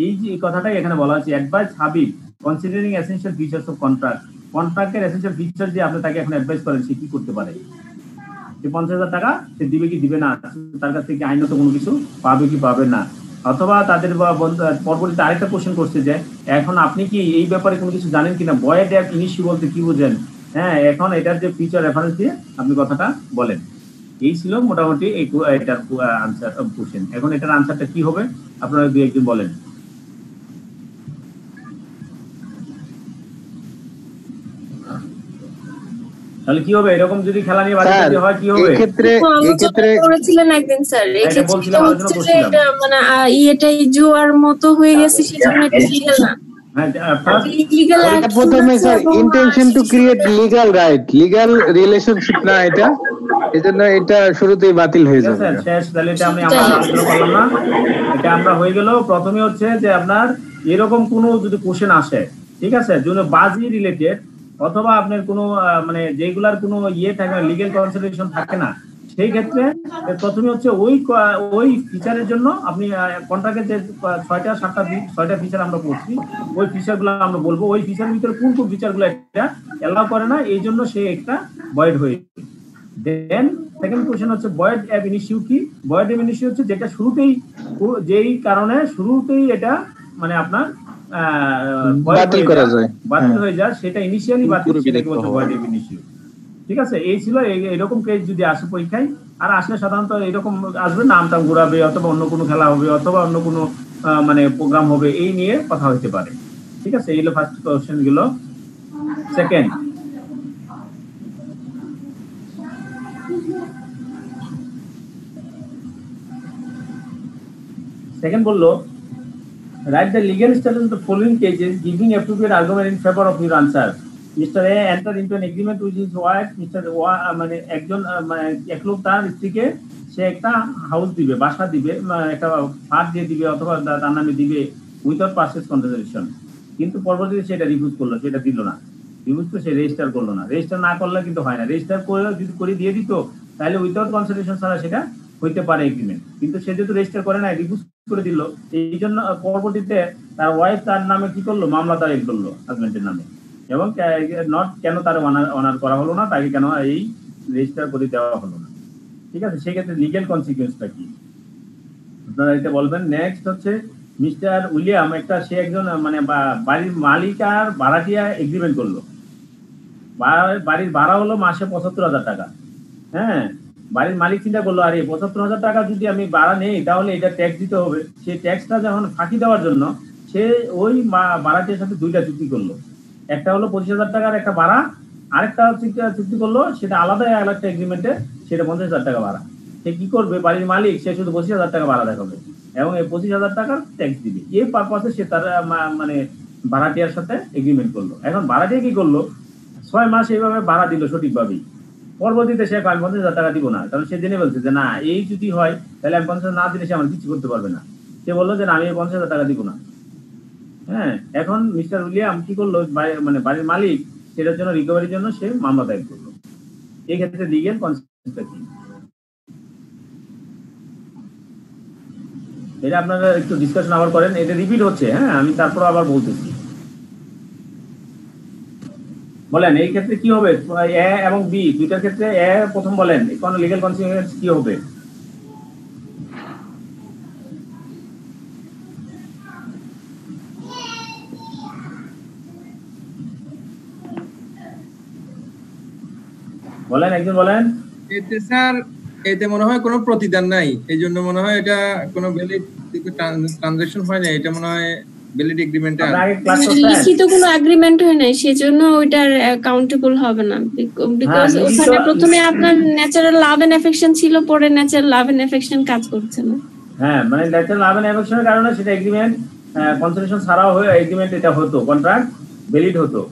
এই যে কথাটাই এখানে বলা হচ্ছে, advise Habib considering essential features of contract, কন্ট্রাক্টের এসেনশিয়াল ফিচার যে আপনি তাকে এখন অ্যাডভাইস করেন সে কি করতে পারে, সে 50,000 টাকা সে দিবে কি দিবে না, তার কাছ থেকে আইনত কোনো কিছু পাবে কি পাবে না। অথবা তাদের পরবর্তীতে আরেকটা কোশ্চেন করছে যে এখন আপনি কি এই ব্যাপারে কোনো কিছু জানেন কিনা, ভয়েড অ্যাপ ইনিশিউ বলতে কি বুঝেন। হ্যাঁ, এখন এটার যে ফিচার রেফারেন্স দিয়ে আপনি কথাটা বলেন। এই ছিল মোটামুটি এটার আনসার কোশ্চেন। এখন এটার আনসারটা কি হবে আপনারা দুই একজন বলেন। তাহলে কি হবে এরকম যদি খেলা নিয়ে বাজি হয় কি হবে? এই ক্ষেত্রে করেছিলেন একদিন স্যার, এই ক্ষেত্রে হচ্ছে যে এটা মানে এটাই জুয়ার মতো হয়ে গেছে, সেজন্য এটা লিগ্যাল না। প্রথমে sir intention to create legal right, legal relationship না এটা, এজন্য এটা শুরুতেই বাতিল হয়ে যাবে। শেষ, তাহলে এটা আমরা আলোচনা করলাম না, এটা আমরা হয়ে গেল। প্রথমে হচ্ছে যে আপনার এরকম কোনো যদি কোশ্চেন আসে, ঠিক আছে, যদি বাজি রিলেটেড অথবা আপনার কোনো মানে যেগুলার কোনো ইয়ে থাকে না, লিগ্যাল কনসিডারেশন থাকে না, সেই ক্ষেত্রে প্রথমে হচ্ছে ওই ফিচারের জন্য আপনি কন্ট্রাক্টের যে 6টা ফিচার আমরা করছি, ওই ফিচারগুলো আমরা বলবো, ওই ফিচারের ভিতরে কোন কোন ফিচারগুলো এটা এলাও করে না, এই জন্য সে একটা ভয়েড হয়ে। দেন সেকেন্ড কোশ্চেন হচ্ছে ভয়েড অ্যাব ইনিশিউ কি? ভয়েড অ্যাব ইনিশিউ হচ্ছে যেটা শুরুতেই যেই কারণে শুরুতেই এটা মানে আপনার বাতিল করা যায়, বাতিল হয়ে যায়, সেটা ইনিশিয়ালি বাতিল, সেটাকে বলতে ভয়েড অ্যাব ইনিশিউ। ঠিক আছে, এই ছিল এরকম কেস যদি আসে পরীক্ষায়, আর আসলে সাধারণত এরকম আসবে নামটা ঘুরাবে অথবা অন্য কোনো খেলা হবে অথবা অন্য কোনো মানে প্রোগ্রাম হবে, এই নিয়ে কথা হইতে পারে। ঠিক আছে, এই হলো ফার্স্ট কোশ্চেন গুলো। সেকেন্ড বললো write the legal status of the following cases giving appropriate argument in favor of your answer. Mr. A entered into an agreement with his wife. Mr. মানে একজন এক লোক তার স্ত্রীকে সে একটা হাউস দিবে, বাসা দিবে, একটা ফ্ল্যাট দিয়ে দিবে অথবা তার নামে দিবে উইথাউট পারচেজ কনসিডারেশন, কিন্তু পরবর্তীতে সেটা রিফিউজ করলো, সেটা দিল না, রিফিউজ করে সে রেজিস্টার করলো না। রেজিস্টার না করলে কিন্তু হয় না, রেজিস্টার করে যদি করে দিয়ে দিত তাহলে উইথাউট কনসিডারেশন ছাড়া সেটা হইতে পারে এগ্রিমেন্ট, কিন্তু সে যেহেতু রেজিস্টার করে না, রিফিউজ করে দিল, এই জন্য পরবর্তীতে তার ওয়াইফ তার নামে কি করলো, মামলা দায়ের করলো হাজবেন্ডের নামে, এবং নট কেন তার অনার করা হলো না, তাকে কেন এই রেজিস্টার করে দেওয়া হলো না। ঠিক আছে, সেক্ষেত্রে লিগ্যাল কনসিকুয়েন্সটা কি আপনারা এটা বলবেন। নেক্সট হচ্ছে মিস্টার উইলিয়াম সে একজন মানে বাড়ির মালিক আর ভাড়াটিয়া এগ্রিমেন্ট করলো, বাড়ির ভাড়া হলো মাসে 75,000 টাকা। হ্যাঁ, বাড়ির মালিক চিন্তা করলো আরে 75,000 টাকা যদি আমি ভাড়া নেই তাহলে এটা ট্যাক্স দিতে হবে। সেই ট্যাক্সটা যখন ফাঁকি দেওয়ার জন্য সে ওই ভাড়াটির সাথে দুইটা চুক্তি করলো, একটা হলো 25,000 টাকার একটা ভাড়া, আরেকটা চুক্তি করলো সেটা আলাদা একটা এগ্রিমেন্টে, সেটা 50,000 টাকা ভাড়া। সে কি করবে, বাড়ির মালিক সে শুধু 25,000 টাকা ভাড়া দেখাবে এবং এই 25,000 টাকার ট্যাক্স দিবে। এই পারপাসে সে তার মানে ভাড়াটিয়ার সাথে এগ্রিমেন্ট করলো। এখন ভাড়াটিয়া কি করলো, 6 মাস এইভাবে ভাড়া দিল সঠিকভাবেই, পরবর্তীতে সে আমি 50,000 টাকা দিব না, কারণ সে জেনে বলছে যে না এই যদি হয় তাহলে আমি 50,000 না দিলে সে আমার কিছু করতে পারবে না। সে বললো যে না আমি 50,000 টাকা দিব না। হ্যাঁ, এখন মিস্টার উইলিয়াম কি করলো, মানে বাড়ির মালিক সেটার জন্য রিকভারির জন্য সে মামলা দায়ের করলো। এই ক্ষেত্রে লিগ্যাল কনসিকুয়েন্সটা কি, এটা আপনারা একটু ডিসকাশন আবার করেন। এটা রিপিট হচ্ছে, হ্যাঁ, আমি তারপর আবার বলতেছি। বলেন এই ক্ষেত্রে কি হবে, এ এবং বি দুইটার ক্ষেত্রে এ প্রথম বলেন কোন লিগ্যাল কনসিকুয়েন্স কি হবে? বলেন, একজন বলেন। এতে স্যার, এতে মনে হয় কোনো প্রতিদান নাই, এই জন্য মনে হয় এটা কোনো ভ্যালিড ট্রানজাকশন হয় না, এটা মনে হয় ভ্যালিড এগ্রিমেন্টে লিখিত কোনো এগ্রিমেন্ট হয় নাই, সেজন্য ওইটার কাউন্টেবল হবে না। বিকজ ওখানে প্রথমে আপনার ন্যাচারাল লাভ এন্ড অ্যাফেকশন ছিল, পরে ন্যাচারাল লাভ এন্ড অ্যাফেকশন কাজ করছে না। হ্যাঁ, মানে ন্যাচারাল লাভ এন্ড অ্যাফেকশনের কারণে সেটা এগ্রিমেন্ট কনসিডারেশন ছাড়াও হয়ে এগ্রিমেন্ট এটা হতো, কন্ট্রাক্ট ভ্যালিড হতো।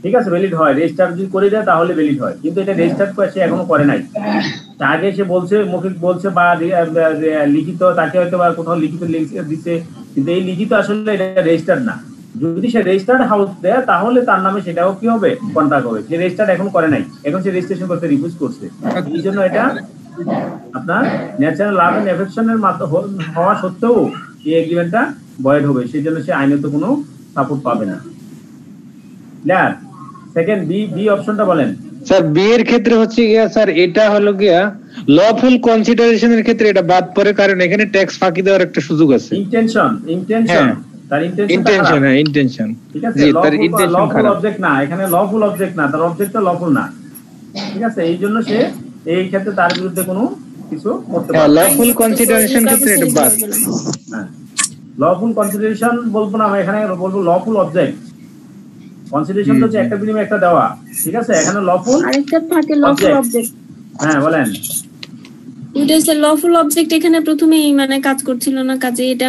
ঠিক আছে, ভ্যালিড হয়, রেজিস্টার যদি করে দেয় তাহলে ভ্যালিড হয়, কিন্তু এটা রেজিস্টার সে এখনো করে নাই। আগে সে বলছে, মৌখিক বলছে বা লিখিত, তাকে হয়তো বা কোথাও লিখিত দিচ্ছে, কিন্তু এই লিখিত আসলে এটা রেজিস্টার না। যদি সে রেজিস্টার্ড হাউস দেয় তাহলে তার নামে সেটাও কি হবে, কন্ট্রাক্ট হবে। সে রেজিস্টার্ড এখন করে নাই, এখন সে রেজিস্ট্রেশন করতে রিফিউজ করছে, এই জন্য এটা আপনার ন্যাচারাল লাভ এন্ড অ্যাফেকশনের হওয়া সত্ত্বেও এই এগ্রিমেন্টটা ভয়েড হবে, সেই জন্য সে আইনত কোনো সাপোর্ট পাবে না। ক্লিয়ার? সেকেন্ড বি অপশনটা বলেন স্যার। বি এর ক্ষেত্রে হচ্ছে গিয়া স্যার, এটা হলো গিয়া লফুল কনসিডারেশনের ক্ষেত্রে এটা বাদ পড়ে, কারণ এখানে ট্যাক্স ফাঁকি দেওয়ার একটা সুযোগ আছে। ইন্টেনশন তার ইন্টেনশন, হ্যাঁ ইন্টেনশন, ঠিক আছে, জি তার ইন্টেনশন লফুল খারাপ। অবজেক্ট না, এখানে লফুল অবজেক্ট না, তার অবজেক্টটা লফুল না। ঠিক আছে, এই জন্য সে এই ক্ষেত্রে তার বিরুদ্ধে কোনো কিছু করতে পারে না। লফুল কনসিডারেশন ক্ষেত্রে এটা বাদ। হ্যাঁ, লফুল কনসিডারেশন বলবো না, আমরা এখানে বলবো লফুল অবজেক্ট। কনসিডারেশন তো হচ্ছে একটা বিনিময়ে একটা দেওয়া, ঠিক আছে, এখানে লফুল আরেকটা থাকে লফুল অবজেক্ট। হ্যাঁ বলেন। এটা হচ্ছে লফুল অবজেক্ট, এখানে প্রথমেই মানে কাজ করছিল না, কাজে এটা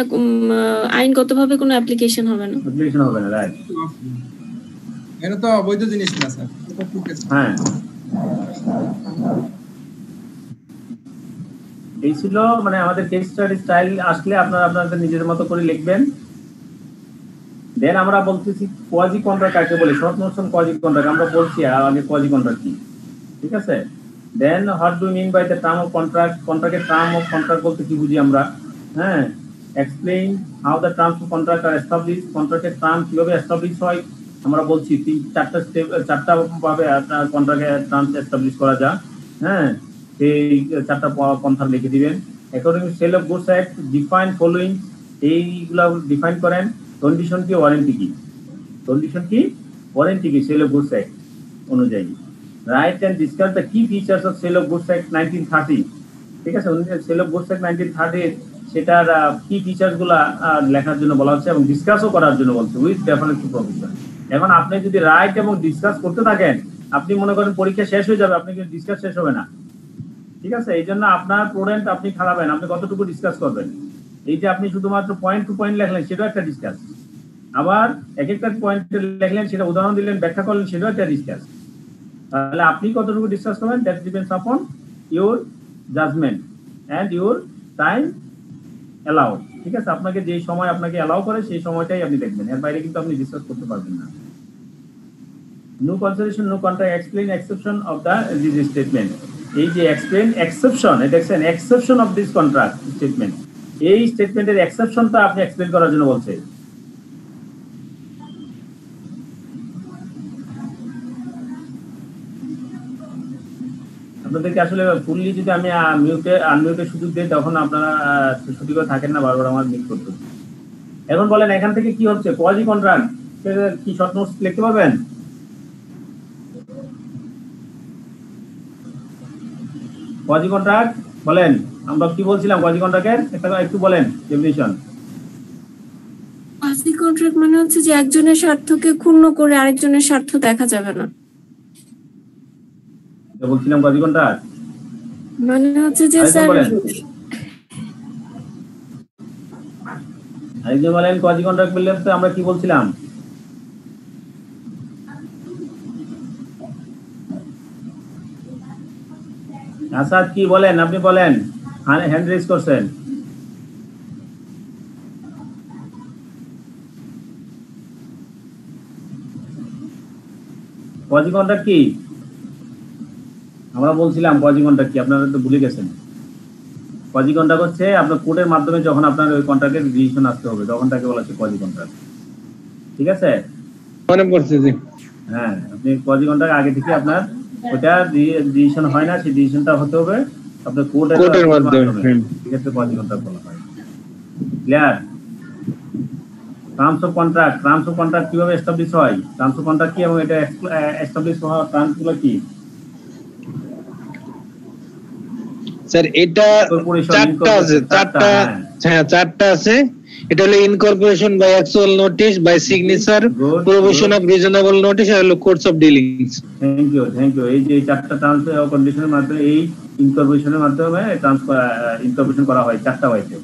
আইনগতভাবে কোনো অ্যাপ্লিকেশন হবে না। অ্যাপ্লিকেশন হবে না, রাইট। এটা তো অবৈধ জিনিস না স্যার, এটা ঠিক আছে। হ্যাঁ, এই ছিল মানে আমাদের কেস স্টাডি স্টাইল। আসলে আপনারা আপনাদের নিজের মতো করে লিখবেন। দেন আমরা বলতেছি কোয়াজি কন্ট্রাক্ট কাকে বলে, শর্ট নোশন কোয়াজি কন্ট্রাক্ট আমরা বলছি আগে কোয়াজি কন্ট্রাক্ট কি, ঠিক আছে। Then what do mean by the term of contract, কন্ট্রাক্টের টার্ম অফ কন্ট্রাক্ট বলতে কি বুঝি আমরা, হ্যাঁ। Explain how the terms of contract are establish, কন্ট্রাক্টের টার্ম কিভাবে এস্টাবলিশ হয় আমরা বলছি। চারটা ভাবে কন্ট্রাক্টের টার্মস এস্টাবলিশ করা যায়, হ্যাঁ। এই চারটা পন্থা লিখে দিবেন। According to sale of goods act define following, এইগুলো ডিফাইন করেন। কন্ডিশন কি, ওয়ারেন্টি কি, কন্ডিশন কি, ওয়ারেন্টি কি সেল অফ গুডস অ্যাক্ট অনুযায়ী। Right and discuss the key features of sale of goods act 1930, ঠিক আছে। সেল অফ গুডস অ্যাক্ট 1930 সেটার কি ফিচার্স গুলা লেখার জন্য বলা হচ্ছে এবং ডিসকাসও করার জন্য বলছে উইথ রেফারেন্স টু প্রভিশন। এখন আপনি যদি রাইট এবং ডিসকাস করতে থাকেন, আপনি মনে করেন পরীক্ষা শেষ হয়ে যাবে, আপনি কিন্তু ডিসকাস শেষ হবে না, ঠিক আছে। এই জন্য আপনার প্রোডেন্ট আপনি খারাপেন, আপনি কতটুকু ডিসকাস করবেন। এই যে আপনি শুধুমাত্র পয়েন্ট টু পয়েন্ট লেখলেন সেটাও একটা ডিসকাস, আবার এক একটা পয়েন্ট লেখলেন সেটা উদাহরণ দিলেন, ব্যাখ্যা করলেন, সেটাও একটা ডিসকাস। তাহলে আপনি কতটুকু ডিসকাস করবেন, that depends upon your judgement and your time allow, ঠিক আছে। আপনাকে যে সময় আপনাকে অ্যালাউ করে সেই সময়টাই আপনি দেখবেন, এর বাইরে কিন্তু আপনি ডিসকাস করতে পারবেন না। No consideration, no contract, explain exception of the this statement. এই যে এক্সপ্লেইন এক্সেপশন, এটা দেখছেন exception of this contract statement, এই স্টেটমেন্টের এক্সেপশনটা আপনি এক্সপ্লেইন করার জন্য বলছে। আপনাদেরকে আসলে ফুললি যদি আমি আনমিউটে সুযোগ দিই তখন আপনারা সঠিকভাবে থাকেন না, বারবার আমার মিট করতে। এখন বলেন এখান থেকে কি হচ্ছে, কোয়াজি কন্ট্রাক্ট কি শর্ট নোটস লিখতে পারবেন? কোয়াজি কন্ট্রাক্ট বলেন, আমরা কি বলছিলাম কোয়াজি কন্ট্রাক্টের একটু বলেন ডেফিনিশন। কোয়াজি কন্ট্রাক্ট মানে হচ্ছে যে একজনের স্বার্থকে ক্ষুণ্ণ করে আরেকজনের স্বার্থ দেখা যাবে না। বলছিলাম কোয়াজি কন্ট্রাক্ট মানে হচ্ছে যে স্যার আরেকজন বলেন কোয়াজি কন্ট্রাক্ট বললে তো আমরা কি বলছিলাম? আসাদ কি বলেন, আপনি বলেন, হ্যান্ড রেজ করছেন। কোয়াজি কন্ট্রাক্ট কি আমরা বলছিলাম? কোয়াজি কন্ট্রাক্ট কি আপনারা তো ভুলে গেছেন? কোয়াজি কন্ট্রাক্ট হচ্ছে আপনার কোর্টের মাধ্যমে যখন আপনার ওই কন্ট্রাক্টের ডিসিশন আসতে হবে তখন তাকে বলা হচ্ছে কোয়াজি কন্ট্রাক্ট। ঠিক আছে, মনে পড়ছে জি। হ্যাঁ, আপনি কোয়াজি কন্ট্রাক্ট আগে থেকে আপনার ওটা ডিসিশন হয় না, সেই ডিসিশনটা হতে হবে আপনার কোর্টের মাধ্যমে। ঠিক আছে, কোয়াজি কন্ট্রাক্ট বলা হয়। ক্লিয়ার? টার্মস অফ কন্ট্রাক্ট কিভাবে এস্টাবলিশ হয়? টার্মস অফ কন্ট্রাক্ট কি এবং এটা এস্টাবলিশ হওয়ার টার্মসগুলো কি? স্যার এটা চারটা আছে। এটা হলো incorporation by actual notice, by signature, provision of reasonable notice আর হলো course of dealings. Thank you. এই যে চারটা টার্মস ও কন্ডিশনের মাধ্যমে এই ইনকর্পোরেশনের মাধ্যমে ইনকর্পোরেশন করা হয় 4টা ওয়েতে।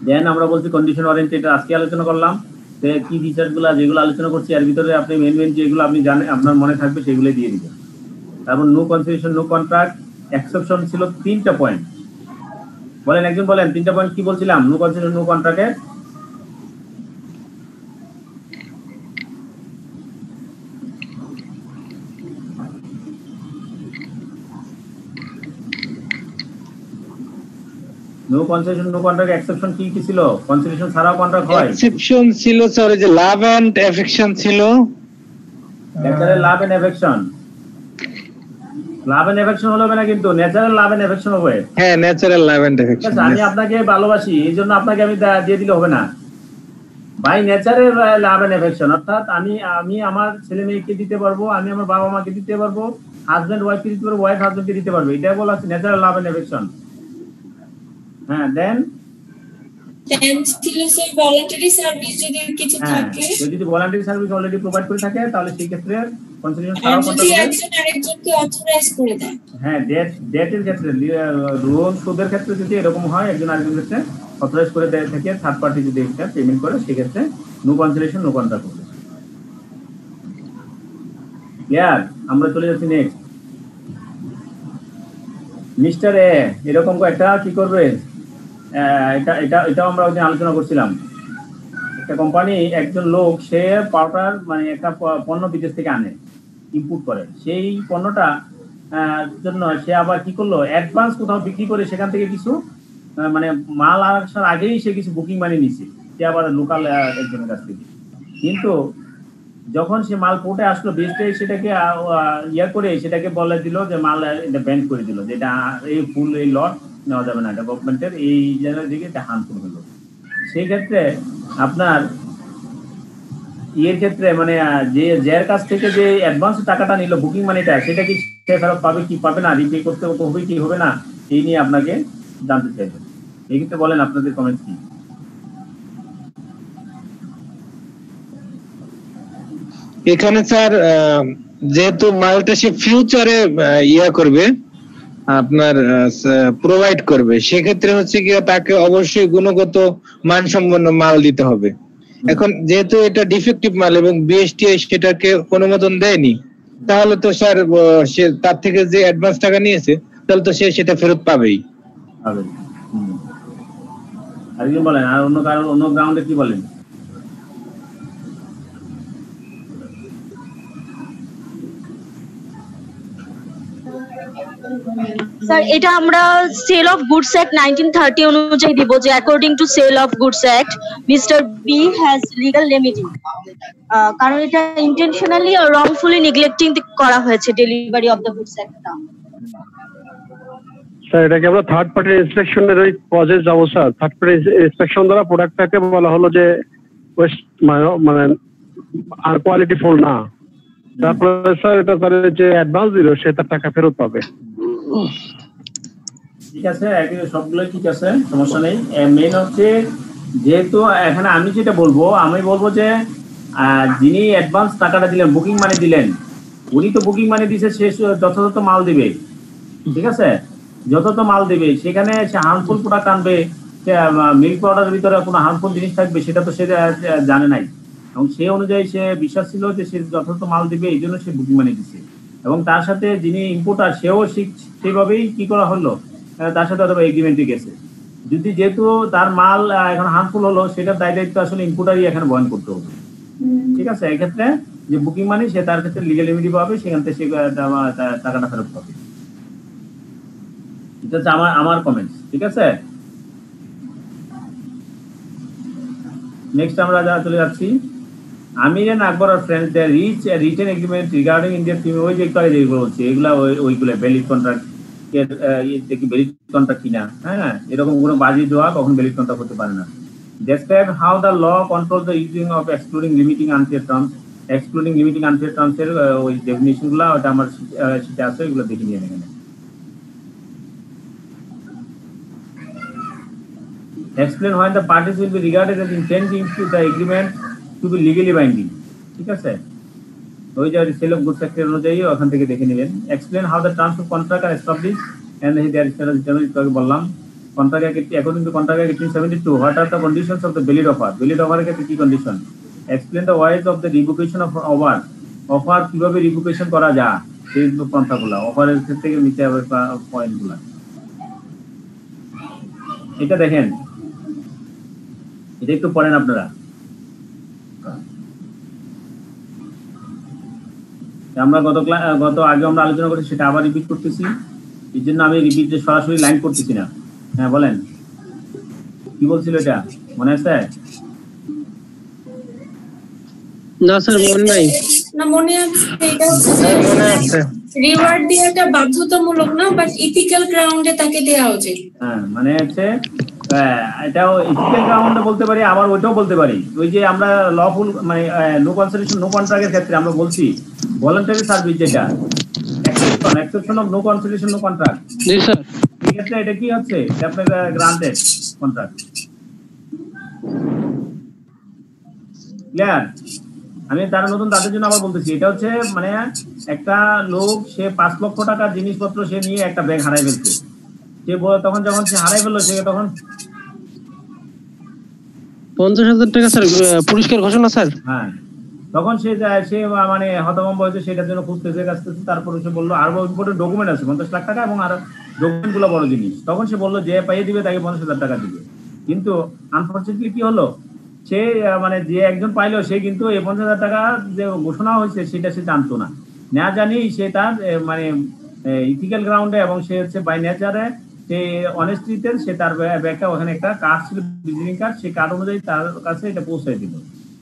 দেন আমরা বলছি কন্ডিশন ওয়ারেন্টি, এটা আজকে আলোচনা করলাম। কি ফিচারগুলো যেগুলো আলোচনা করছি এর ভিতরে আপনি মেন যেগুলো আপনি জানেন আপনার মনে থাকবে সেগুলো দিয়ে দিবেন। তারপর no consideration, no contract, exception ছিল 3টা পয়েন্ট। বলেন, একজন বলেন 3টা পয়েন্ট কি বলছিলাম নো কনসিডারেশন, নো কন্ট্রাক্টে? No consideration, no contract, exception কি কি ছিল? কনসিডারেশন ছাড়াও কন্ট্রাক্ট হয়। এক্সেপশন ছিল স্যার যে লাভ এন্ড এফেকশন ছিল। Natural love and affection, love and affection হবে না কিন্তু ন্যাচারাল লাভ এন্ড এফেকশন হবে। হ্যাঁ, ন্যাচারাল লাভ এন্ড এফেকশন। আমি আপনাকে ভালোবাসি এই জন্য আপনাকে আমি দিয়ে দিলে হবে না ভাই। ন্যাচারাল লাভ এন্ড এফেকশন অর্থাৎ আমি আমার ছেলে মেয়েকে দিতে পারবো, আমি আমার বাবা মাকে দিতে পারবো, হাজবেন্ড ওয়াইফকে দিতে পারবো, ওয়াইফ হাজবেন্ডকে দিতে পারবে। এটা বলা হচ্ছে ন্যাচারাল লাভ এন্ড এফেকশন। হ্যাঁ, দেন ভলান্টারি সার্ভিস যদি কিছু থাকে, যদি ভলান্টারি সার্ভিস অলরেডি প্রোভাইড করে থাকে তাহলে সেই ক্ষেত্রে কনসিডারেশন ছাড়াও যদি একজন আরেকজনকে অথরাইজ করে দেয়। হ্যাঁ, ডেটের ক্ষেত্রে লোন সুদের ক্ষেত্রে যদি এরকম হয় একজন আরেকজনের ক্ষেত্রে অথরাইজ করে দেয় থেকে থার্ড পার্টি যদি একটা পেমেন্ট করে সেক্ষেত্রে নো কনসিডারেশন, নো কন্ট্রাক্ট হবে। ক্লিয়ার? আমরা চলে যাচ্ছি নেক্সট। মিস্টার এ এরকম একটা কি করবে, এটাও আমরা আলোচনা করছিলাম। একটা কোম্পানি, একজন লোক সে পাউডার মানে একটা পণ্য বিদেশ থেকে আনে, ইম্পোর্ট করে। সেই পণ্যটা জন্য সে আবার কি করলো, অ্যাডভান্স কোথাও বিক্রি করে সেখান থেকে কিছু মানে মাল আসার আগেই সে কিছু বুকিং মানি নিছে সে আবার লোকাল একজনের কাছ থেকে। কিন্তু যখন সে মাল পোর্টে আসলো বেস্টে সেটাকে করে সেটাকে বলে দিল যে মাল এটা ব্যান করে দিল, যেটা এই ফুল এই লট নেওয়া যাবে না, এটা গভর্নমেন্টের এই জায়গার দিকে এটা হার্মফুল হলো। সেই ক্ষেত্রে আপনার ক্ষেত্রে মানে যে যার কাছ থেকে যে অ্যাডভান্স টাকাটা নিল বুকিং মানিটা, সেটা কি সে ফেরত পাবে কি পাবে না, রিপে করতে হবে কি হবে না, এই নিয়ে আপনাকে জানতে চাইবেন। এই ক্ষেত্রে বলেন আপনাদের কমেন্ট কি? এখানে স্যার যেহেতু মালটা সে ফিউচারে করবে আপনার প্রোভাইড করবে, সেক্ষেত্রে হচ্ছে কি তাকে অবশ্যই গুণগত মানসম্পন্ন মাল দিতে হবে। এখন যেহেতু এটা ডিফেক্টিভ মাল এবং বিএসটিআই সেটাকে অনুমোদন দেয়নি, তাহলে তো স্যার সে তার থেকে যে অ্যাডভান্স টাকা নিয়েছে তাহলে তো সে সেটা ফেরত পাবেই। আর কি বলেন? আর অন্য গ্রাউন্ডে কি বলেন? স্যার এটা আমরা সেল অফ গুডস অ্যাক্ট 1930 অনুযায়ী দিব যে according to sale of goods act mister B has legal remedy, কারণ এটা ইন্টেনশনালি অর রংফুলি নেগলেক্টিং করা হয়েছে ডেলিভারি অফ দ্য গুডস অ্যাক্টটা। স্যার এটাকে আমরা থার্ড পার্টি ইন্সপেকশনের ওই প্রসেস যাবো স্যার। থার্ড পার্টি ইন্সপেকশন দ্বারা প্রোডাক্টটাকে বলা হলো যে মানে আর কোয়ালিটি ফুল না, তারপরে স্যার এটা তার যে অ্যাডভান্স দিল সে তার টাকা ফেরত পাবে। ঠিক আছে, সবগুলো ঠিক আছে, সমস্যা নেই। মেইন হচ্ছে যেহেতু এখানে আমি যেটা বলবো, আমি বলবো যে যিনি অ্যাডভান্স টাকাটা দিলেন, বুকিং মানি দিলেন, উনি তো বুকিং মানি দিছে, সে যথাযথ মাল দিবে। ঠিক আছে, যথাযথ মাল দিবে, সেখানে সে হার্মফুল প্রোডাক্ট আনবে, মিল্ক পাউডারের ভিতরে কোনো হার্মফুল জিনিস থাকবে সেটা তো সে জানে নাই, এবং সেই অনুযায়ী সে বিশ্বাস ছিল যে সে যথাযথ মাল দিবে, এই জন্য সে বুকিং মানি দিচ্ছে। এবং তার সাথে যিনি ইম্পোর্টার সেও সেইভাবেই কি করা হলো, তার সাথে অথবা এগ্রিমেন্টে গেছে। যদি যেহেতু তার মাল এখন হার্মফুল হলো, সেটার দায় দায়িত্ব আসলে ইম্পোর্টারই এখানে বহন করতে হবে। ঠিক আছে, এক্ষেত্রে যে বুকিং মানি সে তার ক্ষেত্রে লিগ্যাল রেমেডি পাবে, সেখান থেকে সে টাকাটা ফেরত পাবে। এটা হচ্ছে আমার কমেন্টস, ঠিক আছে। নেক্সট আমরা চলে যাচ্ছি। Amir and Akbar are friends they reach a written agreement regarding Indian premium. ওই যে একটু আগে যেগুলো বলছি এগুলা ওইগুলো ভ্যালিড কন্ট্রাক্ট, কি ভ্যালিড কন্ট্রাক্ট কিনা, হ্যাঁ, এরকম কোনো বাজি দেওয়া কখন ভ্যালিড কন্ট্রাক্ট হতে পারে না। Describe how the law controls the using of excluding limiting unfair terms. Excluding limiting unfair terms এর ওই ডেফিনিশন গুলো ওটা আমার সেটা আছে, এগুলো দেখে নিয়ে এখানে। Explain when the parties will be regarded as intending to the agreement to be legally binding, ঠিক আছে। ওই যে সেল অফ গুডস অ্যাক্ট অনুযায়ী ওখান থেকে দেখে নেবেন। Explain how the terms of contract are established and there is যেটা বললাম contract act according to contract act 1872 what are the conditions of the valid offer, valid offer এর ক্ষেত্রে কি condition. Explain the ways of the revocation of offer, কিভাবে রিভোকেশন করা যায় সেই পন্থাগুলো অফারের ক্ষেত্রে নিতে হবে পয়েন্টগুলো। এটা দেখেন, এটা একটু পড়েন আপনারা। আমরা গত আগে আমরা আলোচনা করেছি, সেটা আবার রিপিট করতেছি, এর জন্য আমি রিপিট সরাসরি লাইন করতেছি না। হ্যাঁ বলেন, কি বলছিল এটা মনে আছে? না স্যার মনে নাই। না মনে আছে, এটা হচ্ছে রিওয়ার্ড দেওয়াটা বাধ্যতামূলক না, বাট ইথিক্যাল গ্রাউন্ডে তাকে দেওয়া উচিত। হ্যাঁ মানে হচ্ছে এটাও ইথিক্যাল গ্রাউন্ডে বলতে পারি, আবার ওইটাও বলতে পারি। ওই যে আমরা লফুল মানে নো কনসিডারেশন নো কন্ট্রাক্টের ক্ষেত্রে আমরা বলছি ভলান্টারি সার্ভিস, যেটা exception of no consideration no contract. জি স্যার, ঠিক আছে, এটা কি হচ্ছে আপনার গ্রান্টেড কন্ট্রাক্ট। ক্লিয়ার? আমি তারা নতুন তাদের জন্য আবার বলতেছি, এটা হচ্ছে মানে একটা লোক সে 5 লক্ষ টাকার জিনিসপত্র সে নিয়ে একটা ব্যাগ হারাই ফেলছে, সে তখন যখন সে হারাই ফেললো সে তখন 50,000 টাকা স্যার পুরস্কার ঘোষণা স্যার। হ্যাঁ, তখন সে মানে হতভম্ব হয়েছে, সেটার জন্য খুঁজতেছে কাছতেছে। তারপরে সে বললো আরো ইম্পর্টেন্ট ডকুমেন্ট আছে 50 লাখ টাকা, এবং আর ডকুমেন্ট গুলো বড় জিনিস। তখন সে বললো যে পাইয়ে দিবে তাকে 50,000 টাকা দিবে। কিন্তু আনফরচুনেটলি কি হলো, সে মানে যে একজন পাইলো সে কিন্তু এই 50,000 টাকা যে ঘোষণা হয়েছে সেটা সে জানতো না। না জানি সে তার মানে ইথিক্যাল গ্রাউন্ডে এবং সে হচ্ছে বাই নেচারে সে অনেস্টিতে সে তার ব্যাগটা ওখানে একটা কার্ড ছিল, ভিজিটিং কার্ড, সেই কার্ড অনুযায়ী তার কাছে এটা পৌঁছে দিল।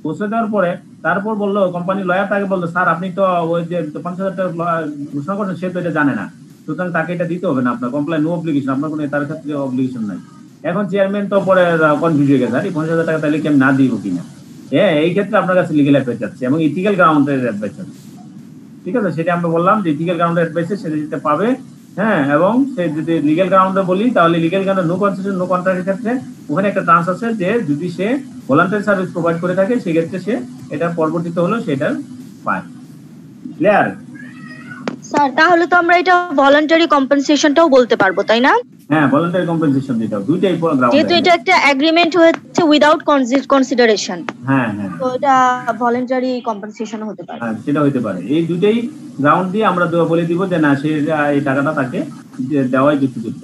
পৌঁছে দেওয়ার পরে তারপর বললো কোম্পানির লয়ার তাকে বললো, স্যার আপনি তো ওই যে 50,000 টাকা ঘোষণা করছেন সে তো এটা জানে না, সুতরাং তাকে এটা দিতে হবে না, আপনার কমপ্লেন নো অব্লিগেশন, আপনার কোনো তার ক্ষেত্রে অব্লিগেশন নাই। এখন চেয়ারম্যান তো পরে কনফিউজ হয়ে গেছে, আরে 50,000 টাকা তাহলে কি আমি না দিব কিনা। হ্যাঁ, এই ক্ষেত্রে আপনার কাছে লিগ্যাল অ্যাডভাইস যাচ্ছে এবং ইথিক্যাল গ্রাউন্ডের অ্যাডভাইস আছে, ঠিক আছে। সেটা আমরা বললাম যে ইথিক্যাল গ্রাউন্ডের অ্যাডভাইসে সেটা দিতে পাবে। হ্যাঁ, এবং সে যদি লিগ্যাল গ্রাউন্ডে বলি তাহলে লিগ্যাল গ্রাউন্ডে নো কনসেশন নো কন্ট্রাক্টের ক্ষেত্রে ওখানে একটা চান্স আছে যে যদি সে ভলান্টারি সার্ভিস প্রোভাইড করে থাকে সেক্ষেত্রে সে এটা পরবর্তীতে হলো সেটা পায়। ক্লিয়ার? স্যার তাহলে তো আমরা এটা ভলান্টারি কম্পেনসেশনটাও বলতে পারবো, তাই না? হ্যাঁ, ভলান্টারি কম্পেনসেশন যেটা দুইটাই গ্রাউন্ড, যেহেতু এটা একটা এগ্রিমেন্ট হচ্ছে উইদাউট কনসিডারেশন। হ্যাঁ হ্যাঁ, তো এটা ভলান্টারি কম্পেনসেশন হতে পারে। হ্যাঁ, সেটা হতে পারে। এই দুইটাই গ্রাউন্ড দিয়ে আমরা বলে দিব যে না, সে এই টাকাটা তাকে দেওয়াই যুক্তিযুক্ত।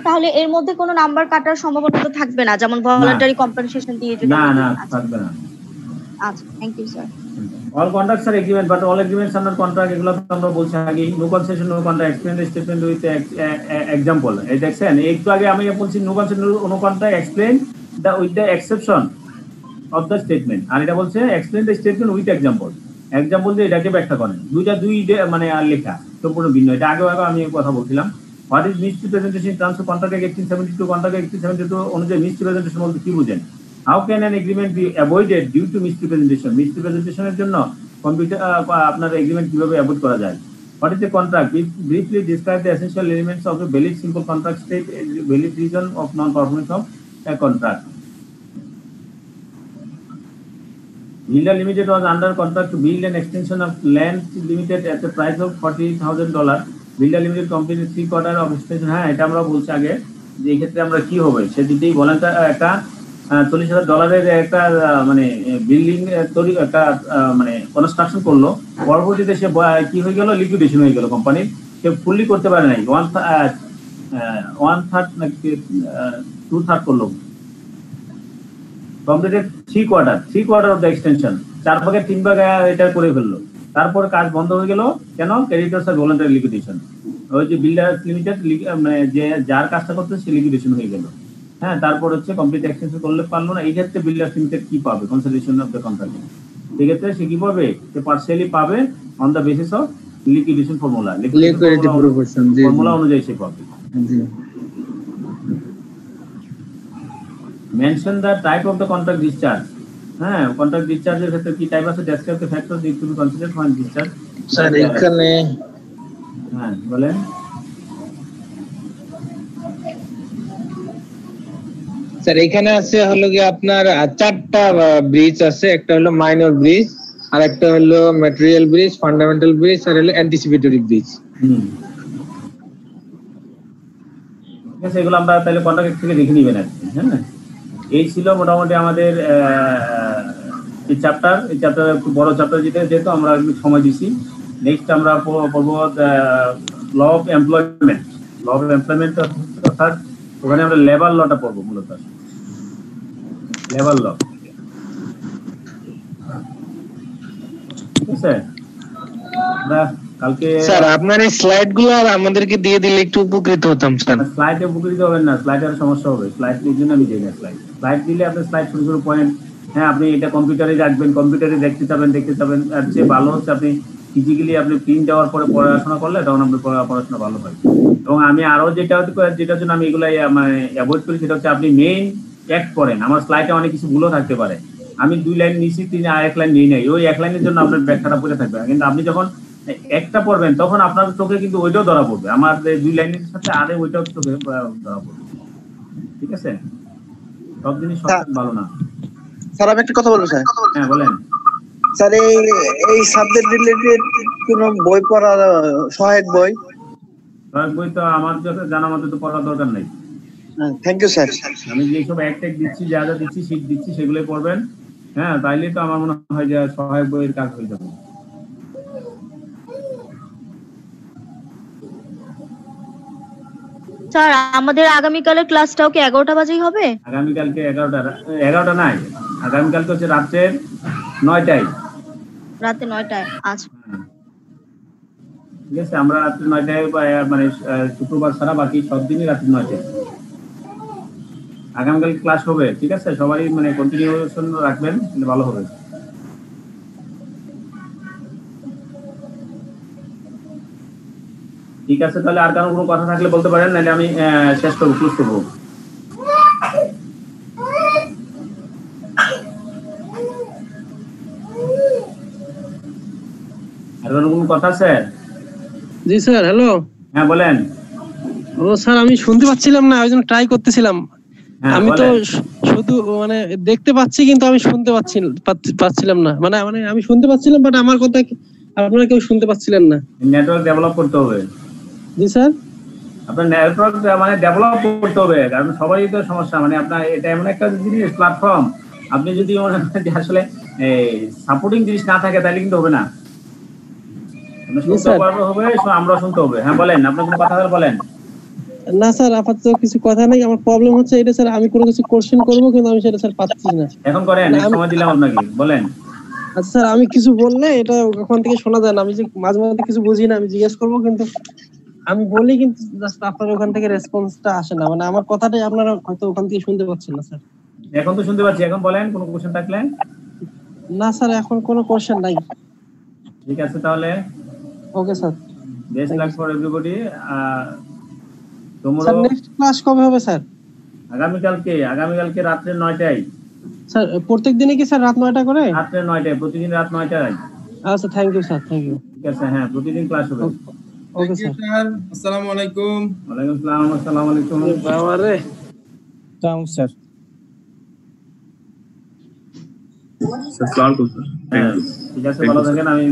তাহলে এর মধ্যে কোনো নাম্বার কাটার সম্ভাবনা তো থাকবে না, যেমন ভলান্টারি কম্পেনসেশন দিয়ে যদি। না না, থাকবে না। আচ্ছা, thank you sir. All contracts are agreement, but all agreements are not contract. এগুলো তো আমরা বলছি আগে, no concession no contract, explain the statement with example. এই দেখছেন একটু আগে আমি বলছি no concession no contract, explain the with the exception of the statement, আর এটা বলছে explain the statement with example. Example দিয়ে এটাকে ব্যাখ্যা করেন, দুই মানে আর লেখা সম্পূর্ণ ভিন্ন। এটা আগে আমি কথা বলছিলাম। What is misrepresentation terms of contract 1872, contract 1872 অনুযায়ী মিসড প্রেজেন্টেশন বলতে কি বুঝেন? How can an agreement be avoided due to misrepresentation? মিসরিপ্রেজেন্টেশনের জন্য কম্পিউটার আপনার এগ্রিমেন্ট কিভাবে অ্যাভয়েড করা যায়? What is a contract? Briefly describe the essential elements of a valid simple contract, state valid reason of non performance of a contract. Hilda Limited was under contract to build an extension of land limited at the price of $40,000. Hilda Limited completed 3/4 of extension. হ্যাঁ, এটা আমরা বলছি আগে যে এই ক্ষেত্রে আমরা কি হবে, সে যদি ভলান্টারি একটা $40,000 একটা মানে বিল্ডিং তৈরি একটা মানে কনস্ট্রাকশন করলো, পরবর্তীতে সে কি হয়ে গেল, লিকুইডেশন হয়ে গেল কোম্পানির, সে ফুললি করতে পারে নাই, 1/3 নাকি 2/3 করলো, completed 3/4 of the extension 4 ভাগের 3 ভাগ এটা করে ফেললো, তারপর কাজ বন্ধ হয়ে গেল কেন? ক্রেডিটর্স আর ভলান্টারি লিকুইডেশন, ওই যে বিল্ডার্স লিমিটেড মানে যে যার কাজটা করতে সে লিকুইডেশন হয়ে গেল। হ্যাঁ, তারপর হচ্ছে কমপ্লিট এক্সটেনশন করলে পারলো না, এই ক্ষেত্রে বিল্ডার্স লিমিটেড কি পাবে? Consideration of the contract. সেক্ষেত্রে সে কি পাবে? সে পার্সিয়ালি পাবে on the basis of liquidation formula, liquidity proportion formula অনুযায়ী সে পাবে। Mention the type of the contract discharge. হ্যাঁ, কন্ট্রাক্ট ডিসচার্জের ক্ষেত্রে কি টাইপ আছে? Describe the factors need to be considered for discharge. Sir এখানে হ্যাঁ বলেন। স্যার এখানে আছে হলো কি আপনার 4টা ব্রিজ আছে, একটা হলো মাইনর ব্রিজ, আর একটা হলো ম্যাটেরিয়াল ব্রিজ, ফান্ডামেন্টাল ব্রিজ, আর হলো অ্যান্টিসিপেটরি ব্রিজ। ঠিক আছে, এগুলো আমরা তাহলে কন্ট্রাক্ট থেকে দেখে নিবেন আর কি। হ্যাঁ, এই ছিল মোটামুটি আমাদের এই চ্যাপ্টার। এই চ্যাপ্টার একটু বড় চ্যাপ্টার, যেহেতু আমরা একটু সময় দিছি। নেক্সট আমরা পড়বো law of employment. Law of employment অর্থাৎ ওখানে আমরা লেবার লটা পড়বো, মূলত লেবার ল। ঠিক আছে, কালকে স্যার আপনার এই স্লাইড গুলো আমাদেরকে দিয়ে দিলে একটু উপকৃত হতাম স্যার। স্লাইডে উপকৃত হবেন না, স্লাইডের সমস্যা হবে। স্লাইড এর জন্য আমি দিই না স্লাইড দিলে আপনি স্লাইড শুরু শুরু পয়েন্ট, হ্যাঁ আপনি এটা কম্পিউটারে রাখবেন, কম্পিউটারে দেখতে যাবেন। আর চেয়ে ভালো হচ্ছে আপনি ফিজিক্যালি আপনি প্রিন্ট দেওয়ার পরে পড়াশোনা করলে তখন আপনার পড়াশোনা ভালো হয়। এবং আমি আরো যেটার জন্য আমি এগুলো অ্যাভয়েড করি সেটা হচ্ছে আপনি মেইন অ্যাক্ট করেন। আমার স্লাইডে অনেক কিছু ভুলও থাকতে পারে, আমি 2 লাইন নিছি, 1 লাইন নিই নাই, ওই 1 লাইনের জন্য আপনার ব্যাখ্যাটা পড়ে থাকবে। কিন্তু আপনি যখন একটা পড়বেন তখন আপনার চোখে কিন্তু ওইটাও ধরা পড়বে, আমার 2 লাইনের সাথে আরে ওইটাও চোখে ধরা পড়বে। ঠিক আছে, সব জিনিস সব ভালো না। স্যার আমি একটা কথা বলবো স্যার। হ্যাঁ বলেন। স্যার এই সাবজেক্ট রিলেটেড কোন বই পড়া, সহায়ক বই তো আমার জানা মতে তো পড়ার দরকার নাই। Thank you sir. আমি যেসব অ্যাক্ট দিচ্ছি, যা যা দিচ্ছি, শীট দিচ্ছি, সেগুলোই পড়বেন। হ্যাঁ, তাইলে তো আমার মনে হয় যে সহায়ক বইয়ের কাজ হয়ে যাবে। স্যার আমাদের আগামীকালের ক্লাসটাও কি 11টা বাজেই হবে? আগামীকালকে 11টা নাই, আগামীকালকে হচ্ছে রাত্রে 9টায়। রাতে 9টায়? আচ্ছা ঠিক আছে, আমরা রাত্রে 9টায় মানে শুক্রবার ছাড়া বাকি সব দিনই রাত্রে 9টায় আগামীকাল ক্লাস হবে। ঠিক আছে, সবাই মানে কন্টিনিউশন রাখবেন, ভালো হবে। ঠিক আছে, তাহলে আর কারো কোনো কথা থাকলে বলতে পারেন, নাহলে আমি শেষ করবো, ক্লোজ করবো। আর কোনো কথা আছে? জি স্যার, হ্যালো। হ্যাঁ বলেন। ও স্যার আমি শুনতে পাচ্ছিলাম না, ওই জন্য ট্রাই করতেছিলাম। আমি তো শুধু মানে দেখতে পাচ্ছি কিন্তু আমি শুনতে পাচ্ছিলাম না, মানে আমি শুনতে পাচ্ছিলাম বাট আমার কথা আপনারা কেউ শুনতে পাচ্ছিলেন না। নেটওয়ার্ক ডেভেলপ করতে হবে। জি স্যার, আপনার নেটওয়ার্ক মানে ডেভেলপ করতে হবে, কারণ সবারই তো সমস্যা। মানে আপনার এটা এমন একটা জিনিস প্ল্যাটফর্ম, আপনি যদি আসলে সাপোর্টিং জিনিস না থাকে তাহলে কিন্তু হবে না। আমরা শুনতে হবে। হ্যাঁ বলেন, আপনার কোনো কথা বলেন। না স্যার, আপাতত কিছু কথা নাই। আমার প্রবলেম হচ্ছে এটা স্যার, আমি কোনো কিছু কোশ্চেন করব কিন্তু আমি সেটা স্যার পাচ্ছি না। এখন করেন, সময় দিলাম আপনাকে, বলেন। আচ্ছা স্যার, আমি কিছু বললে এটা ওখান থেকে শোনা যায় না। আমি যে মাঝে মাঝে কিছু বুঝি না, আমি জিজ্ঞেস করব কিন্তু আমি বলি, কিন্তু জাস্ট আপনার ওখান থেকে রেসপন্সটা আসে না। মানে আমার কথাটাই আপনারা হয়তো ওখান থেকে শুনতে পাচ্ছেন না স্যার। এখন তো শুনতে পাচ্ছি, এখন বলেন কোনো কোশ্চেন থাকলে। না স্যার, এখন কোনো কোশ্চেন নাই। ঠিক আছে তাহলে, okay sir, best luck for everybody. Sir next class কবে হবে স্যার? আগামীকালকে রাত্রে 9টায়। স্যার প্রত্যেক দিনে কি স্যার রাত 9টা করে? রাত্রে 9টায়, প্রতিদিন রাত 9টায়। আচ্ছা, thank you sir, thank you. ঠিক আছে, হ্যাঁ প্রতিদিন ক্লাস হবে। ওকে স্যার, আসসালামু আলাইকুম। ওয়ালাইকুম আসসালাম। আসসালামু আলাইকুম। বাবা রে, থ্যাংক স্যার। ঠিক আছে, ভালো থাকেন। আমি